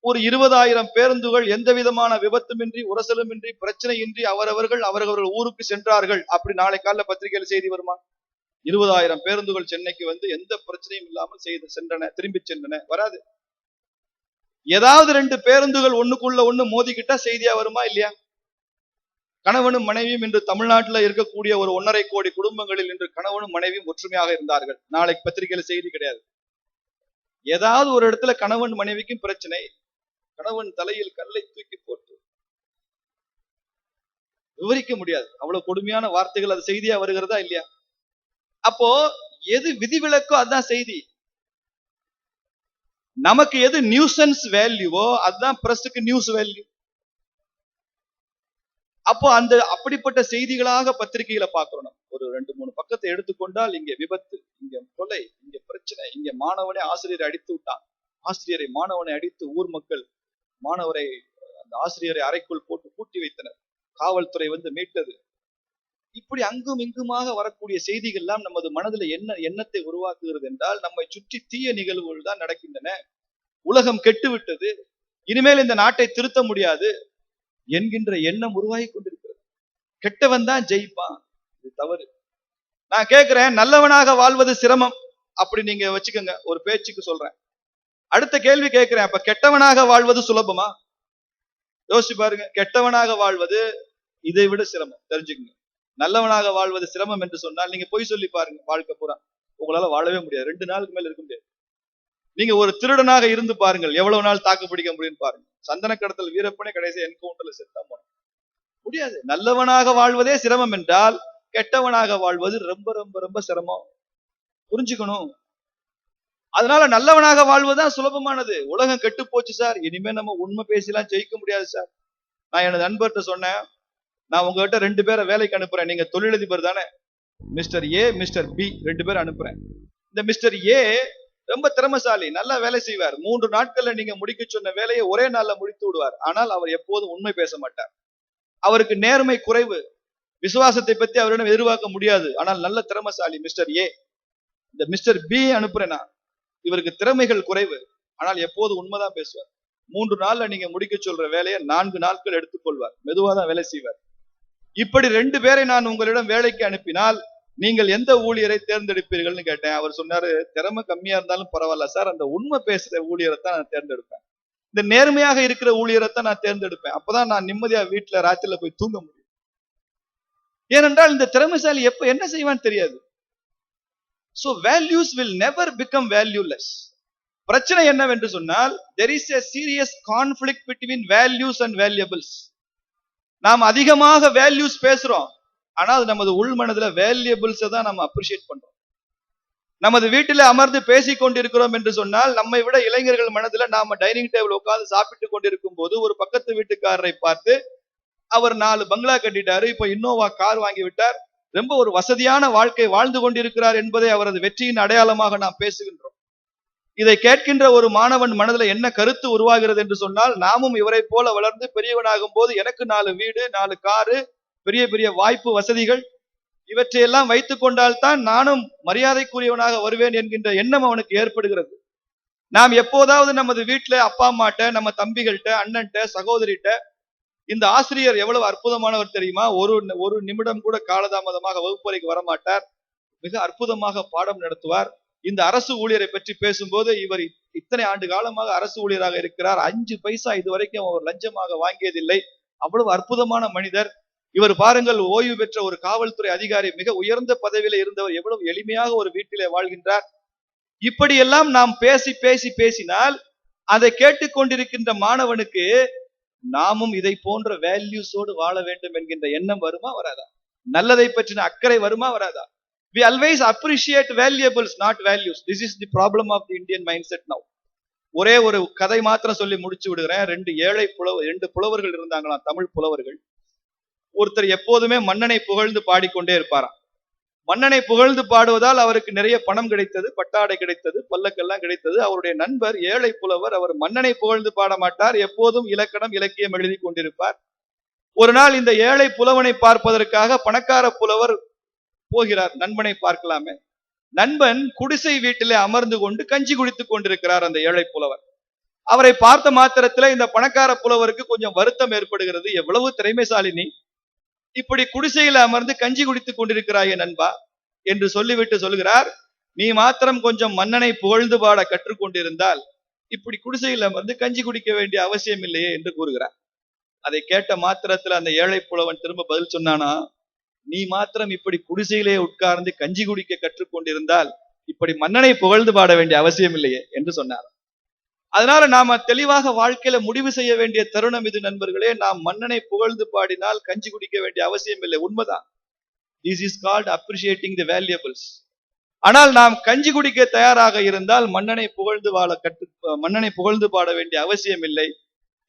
ஒரு 20,000 பேருந்துகள் எந்த விதமான விபத்துமின்றி, உரசலுமின்றி, பிரச்சனையின்றி அவரவர்கள் ஊருக்கு சென்றார்கள். அப்படி நாளை காலைல பத்திரிகையில செய்தி வருமா? 20,000 பேருந்துகள் சென்னைக்கு வந்து எந்த பிரச்சனையும் இல்லாமல் சென்றன, திரும்பி சென்றன. வராது. ஏதாவது 2 பேருந்துகள் ஒண்ணுக்குள்ள ஒண்ணு மோதிக்கிட்டா செய்தியா வருமா இல்லையா? கணவனும் மனைவியும் இன்று தமிழ்நாட்டில் இருக்கக்கூடிய ஒரு 1.5 கோடி குடும்பங்களில் இன்று கணவனும் மனைவியும் ஒற்றுமையாக இருந்தார்கள். நாளைக்கு பத்திரிகையில செய்தி கிடையாது. ஏதாவது ஒரு இடத்துல கணவன் மனைவிக்கும் பிரச்சனை, கணவன் தலையில் கல்லை தூக்கி போட்டு விவரிக்க முடியாது. அவ்வளவு கொடுமையான வார்த்தைகள் அது செய்தியா வருகிறதா இல்லையா? அப்போ எது விதிவிலக்கோ அதுதான் செய்தி. நமக்கு எது நியூசன்ஸ் வேல்யூவோ அதுதான் பிரஸுக்கு நியூஸ் வேல்யூ. அப்போ அந்த அப்படிப்பட்ட செய்திகளாக பத்திரிகையில பார்க்கிறோம். ஒரு 2-3 பக்கத்தை எடுத்துக்கொண்டால், இங்க விபத்து, இங்க கொலை, இங்க பிரச்சனை, இங்க மாணவனை ஆசிரியரை அடித்து விட்டான், ஆசிரியரை மாணவனை அடித்து ஊர் மக்கள் மாணவரை அந்த ஆசிரியரை அறைக்குள் போட்டு பூட்டி வைத்தனர், காவல்துறை வந்து மீட்டது. இப்படி அங்கும் இங்குமாக வரக்கூடிய செய்திகள் எல்லாம் நமது மனதில் என்ன எண்ணத்தை உருவாக்குகிறது என்றால், நம்மை சுற்றி தீய நிகழ்வுகள் தான் நடக்கின்றன, உலகம் கெட்டுவிட்டது, இனிமேல் இந்த நாட்டை திருத்த முடியாது என்கின்ற எண்ணம் உருவாகி கொண்டிருக்கிறது. கெட்டவன் தான் ஜெயிப்பான், இது தவறு. நான் கேட்கிறேன், நல்லவனாக வாழ்வது சிரமம் அப்படி நீங்க வச்சுக்கோங்க, ஒரு பேச்சுக்கு சொல்றேன். அடுத்த கேள்வி கேட்கிறேன், அப்ப கெட்டவனாக வாழ்வது சுலபமா? யோசிச்சு பாருங்க. கெட்டவனாக வாழ்வது இதை விட சிரமம், தெரிஞ்சுக்கங்க. நல்லவனாக வாழ்வது சிரமம் என்று சொன்னால் நீங்க பொய் சொல்லி பாருங்க, வாழ்க்கை பூரா உங்களால வாழவே முடியாது. 2 நாளுக்கு மேல இருக்க முடியாது. நீங்க ஒரு திருடனாக இருந்து பாருங்கள், எவ்வளவு நாள் தாக்கு பிடிக்க முடியும் பாருங்க. சந்தன கடத்தல் வீரப்பனே கடைசி என்கவுண்டர்ல செத்தா முடியாது. நல்லவனாக வாழ்வதே சிரமம் என்றால் கெட்டவனாக வாழ்வது ரொம்ப ரொம்ப ரொம்ப சிரமம், புரிஞ்சுக்கணும். அதனால நல்லவனாக வாழ்வதுதான் சுலபமானது. உலகம் கெட்டு போச்சு சார், இனிமே நம்ம உண்மை பேசிலாம் ஜெயிக்க முடியாது சார். நான் எனது நண்பர்கிட்ட சொன்னேன், நான் உங்ககிட்ட 2 பேரை வேலைக்கு அனுப்புறேன், நீங்க தொழிலதிபர் தானே, மிஸ்டர் ஏ மிஸ்டர் பி 2 பேர் அனுப்புறேன். இந்த மிஸ்டர் ஏ ரொம்ப திறமைசாலி, நல்லா வேலை செய்வார். 3 நாட்கள்ல நீங்க முடிக்க சொன்ன வேலையை ஒரே நாள்ல முடித்து விடுவார். ஆனால் அவர் எப்போதும் உண்மை பேச மாட்டார். அவருக்கு நேர்மை குறைவு, விசுவாசத்தை பத்தி அவரிடம் எதிர்பார்க்க முடியாது. ஆனால் நல்ல திறமைசாலி மிஸ்டர் ஏ. இந்த மிஸ்டர் பி அனுப்புறேனா, இவருக்கு திறமைகள் குறைவு, ஆனால் எப்போது உண்மைதான் பேசுவார். 3 நாள்ல நீங்க முடிக்க சொல்ற வேலையை 4 நாட்கள் எடுத்துக்கொள்வார், மெதுவாதான் வேலை செய்வார். இப்படி 2 பேரை நான் உங்களிடம் வேலைக்கு அனுப்பினால் நீங்கள் எந்த ஊழியரை தேர்ந்தெடுப்பீர்கள்னு கேட்டேன். அவர் சொன்னாரு, திறமை கம்மியா இருந்தாலும் பரவாயில்ல சார், அந்த உண்மை பேசுற ஊழியரை தான் நான் தேர்ந்தெடுப்பேன், இந்த நேர்மையாக இருக்கிற ஊழியரை தான் நான் தேர்ந்தெடுப்பேன். அப்பதான் நான் நிம்மதியா வீட்டுல ராத்திரில போய் தூங்க முடியும். ஏனென்றால் இந்த திறமைசாலி எப்ப என்ன செய்வான்னு தெரியாது. So values will never become valueless. பிரச்சனை என்னவென்று சொன்னால், there is a serious conflict between values and valuables. நாம் அதிகமாக வேல்யூஸ் பேசுறோம், ஆனால் நமது உள் மனதுல வேல்யூபிள்ஸை தான் நம்ம அப்ரிஷியேட் பண்றோம். நமது வீட்டில் அமர்ந்து பேசிக் கொண்டிருக்கிறோம் என்று சொன்னால், நம்மை விட இளைஞர்கள் மனதுல நாம டைனிங் டேபிள் உட்கார்ந்து சாப்பிட்டு கொண்டிருக்கும் போது ஒரு பக்கத்து வீட்டுக்காரரை பார்த்து, அவர் 4 பங்களா கட்டிட்டாரு, இப்ப இன்னோவா கார் வாங்கி விட்டார், ரொம்ப ஒரு வசதியான வாழ்க்கை வாழ்ந்து கொண்டிருக்கிறார் என்பதை அவரது வெற்றியின் அடையாளமாக நாம் பேசுகின்றோம். இதை கேட்கின்ற ஒரு மாணவன் மனதுல என்ன கருத்து உருவாகிறது என்று சொன்னால், நாமும் இவரை போல வளர்ந்து பெரியவனாகும் போது எனக்கு 4 வீடு, 4 காரு, பெரிய பெரிய வாய்ப்பு வசதிகள் இவற்றையெல்லாம் வைத்துக் கொண்டால்தான் நானும் மரியாதைக்குரியவனாக வருவேன் என்கின்ற எண்ணம் அவனுக்கு ஏற்படுகிறது. நாம் எப்போதாவது நமது வீட்டுல அப்பா அம்மாட்ட, நம்ம தம்பிகள்கிட்ட, அண்ணன்ட்ட, சகோதரிட்ட, இந்த ஆசிரியர் எவ்வளவு அற்புதமானவர் தெரியுமா, ஒரு நிமிடம் கூட காலதாமதமாக வகுப்பறைக்கு வரமாட்டார், மிக அற்புதமாக பாடம் நடத்துவார். இந்த அரசு ஊழியரை பற்றி பேசும்போது, இவர் இத்தனை ஆண்டு காலமாக அரசு ஊழியராக இருக்கிறார், 5 பைசா இதுவரைக்கும் அவர் லஞ்சமாக வாங்கியதில்லை, அவ்வளவு அற்புதமான மனிதர். இவர் பாருங்கள், ஓய்வு பெற்ற ஒரு காவல்துறை அதிகாரி, மிக உயர்ந்த பதவியில இருந்தவர், எவ்வளவு எளிமையாக ஒரு வீட்டிலே வாழ்கின்றார். இப்படியெல்லாம் நாம் பேசி பேசி பேசினால் அதை கேட்டுக்கொண்டிருக்கின்ற மாணவனுக்கு நாமும் இதை போன்ற வேல்யூஸோடு வாழ வேண்டும் என்கின்ற எண்ணம் வருமா வராதா? நல்லதை பற்றின அக்கறை வருமா வராதா? We always appreciate valuables, not values. This is the problem of the Indian mindset now. ஒரே ஒரு கதை மாத்திரம் சொல்லி முடிச்சு விடுகிறேன். ரெண்டு புலவர்கள் இருந்தாங்களாம், தமிழ் புலவர்கள். ஒருத்தர் எப்போதுமே மன்னனை புகழ்ந்து பாடிக்கொண்டே இருப்பாராம். மன்னனை புகழ்ந்து பாடுவதால் அவருக்கு நிறைய பணம் கிடைத்தது, பட்டாடை கிடைத்தது, பல்லக்கெல்லாம் கிடைத்தது. அவருடைய நண்பர் ஏழை புலவர், அவர் மன்னனை புகழ்ந்து பாட மாட்டார், எப்போதும் இலக்கணம் இலக்கியம் எழுதி கொண்டிருப்பார். ஒரு நாள் இந்த ஏழை புலவனை பார்ப்பதற்காக பணக்கார புலவர் போகிறார், நண்பனை பார்க்கலாமே. நண்பன் குடிசை வீட்டிலே அமர்ந்து கொண்டு கஞ்சி குடித்துக் கொண்டிருக்கிறார் அந்த ஏழை புலவர். அவரை பார்த்த மாத்திரத்துல இந்த பணக்கார புலவருக்கு கொஞ்சம் வருத்தம் ஏற்படுகிறது. எவ்வளவு திறமைசாலி நீ, இப்படி குடிசையில அமர்ந்து கஞ்சி குடித்துக் கொண்டிருக்கிறாயே நண்பா என்று சொல்லிவிட்டு சொல்கிறார், நீ மாத்திரம் கொஞ்சம் மன்னனை புகழ்ந்து பாட கற்றுக்கொண்டிருந்தால் இப்படி குடிசையில் அமர்ந்து கஞ்சி குடிக்க வேண்டிய அவசியம் இல்லையே என்று கூறுகிறார். அதை கேட்ட மாத்திரத்துல அந்த ஏழை புலவன் திரும்ப பதில் சொன்னானா, நீ மாத்திரம் இப்படி குடிசையிலே உட்கார்ந்து கஞ்சி குடிக்க கற்றுக்கொண்டிருந்தால் இப்படி மன்னனை புகழ்ந்து பாட வேண்டிய அவசியம் இல்லையே என்று சொன்னார். அதனால நாம தெளிவாக வாழ்க்கையில முடிவு செய்ய வேண்டிய தருணம் இது நண்பர்களே. நாம் மன்னனை புகழ்ந்து பாடினால் கஞ்சி குடிக்க வேண்டிய அவசியம் இல்லை, உண்மைதான். This is called appreciating the valuables. ஆனால் நாம் கஞ்சி குடிக்க தயாராக இருந்தால் மன்னனை புகழ்ந்து பாட வேண்டிய அவசியம் இல்லை.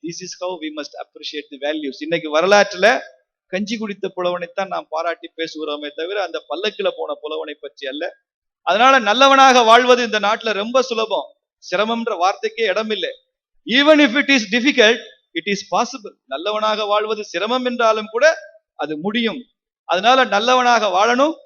This is how we must appreciate the values. இன்னைக்கு வரலாற்றுல கஞ்சி குடித்த புலவனைத்தான் நாம் பாராட்டி பேசுகிறோமே தவிர அந்த பல்லக்கில போன புலவனை பற்றி அல்ல. அதனால நல்லவனாக வாழ்வது இந்த நாட்டுல ரொம்ப சுலபம், சிரமம்ன்ற வார்த்தைக்கே இடம் இல்லை. Even if it is difficult, it is possible. நல்லவனாக வாழ்வது சிரமம் என்றாலும் கூட அது முடியும். அதனால நல்லவனாக வாழணும்,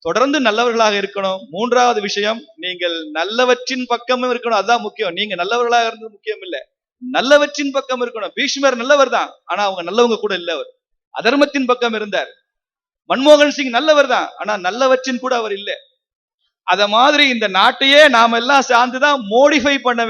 தொடர்ந்து நல்லவர்களாக இருக்கணும். மூன்றாவது விஷயம், நீங்கள் நல்லவற்றின் பக்கமும் இருக்கணும். அதுதான் முக்கியம். நீங்க நல்லவர்களாக இருந்தது முக்கியம் இல்லை, நல்லவற்றின் பக்கம் இருக்கணும். பீஷ்மர் நல்லவர் தான், ஆனா அவங்க நல்லவங்க கூட இல்ல. அவர் அதர்மத்தின் பக்கம் இருந்தார். மன்மோகன் சிங் நல்லவர் தான், ஆனா நல்லவற்றின் கூட அவர் இல்லை. அத மாதிரி இந்த நாட்டையே நாம எல்லாம் சார்ந்துதான் மோடிஃபை பண்ண வேண்டும்.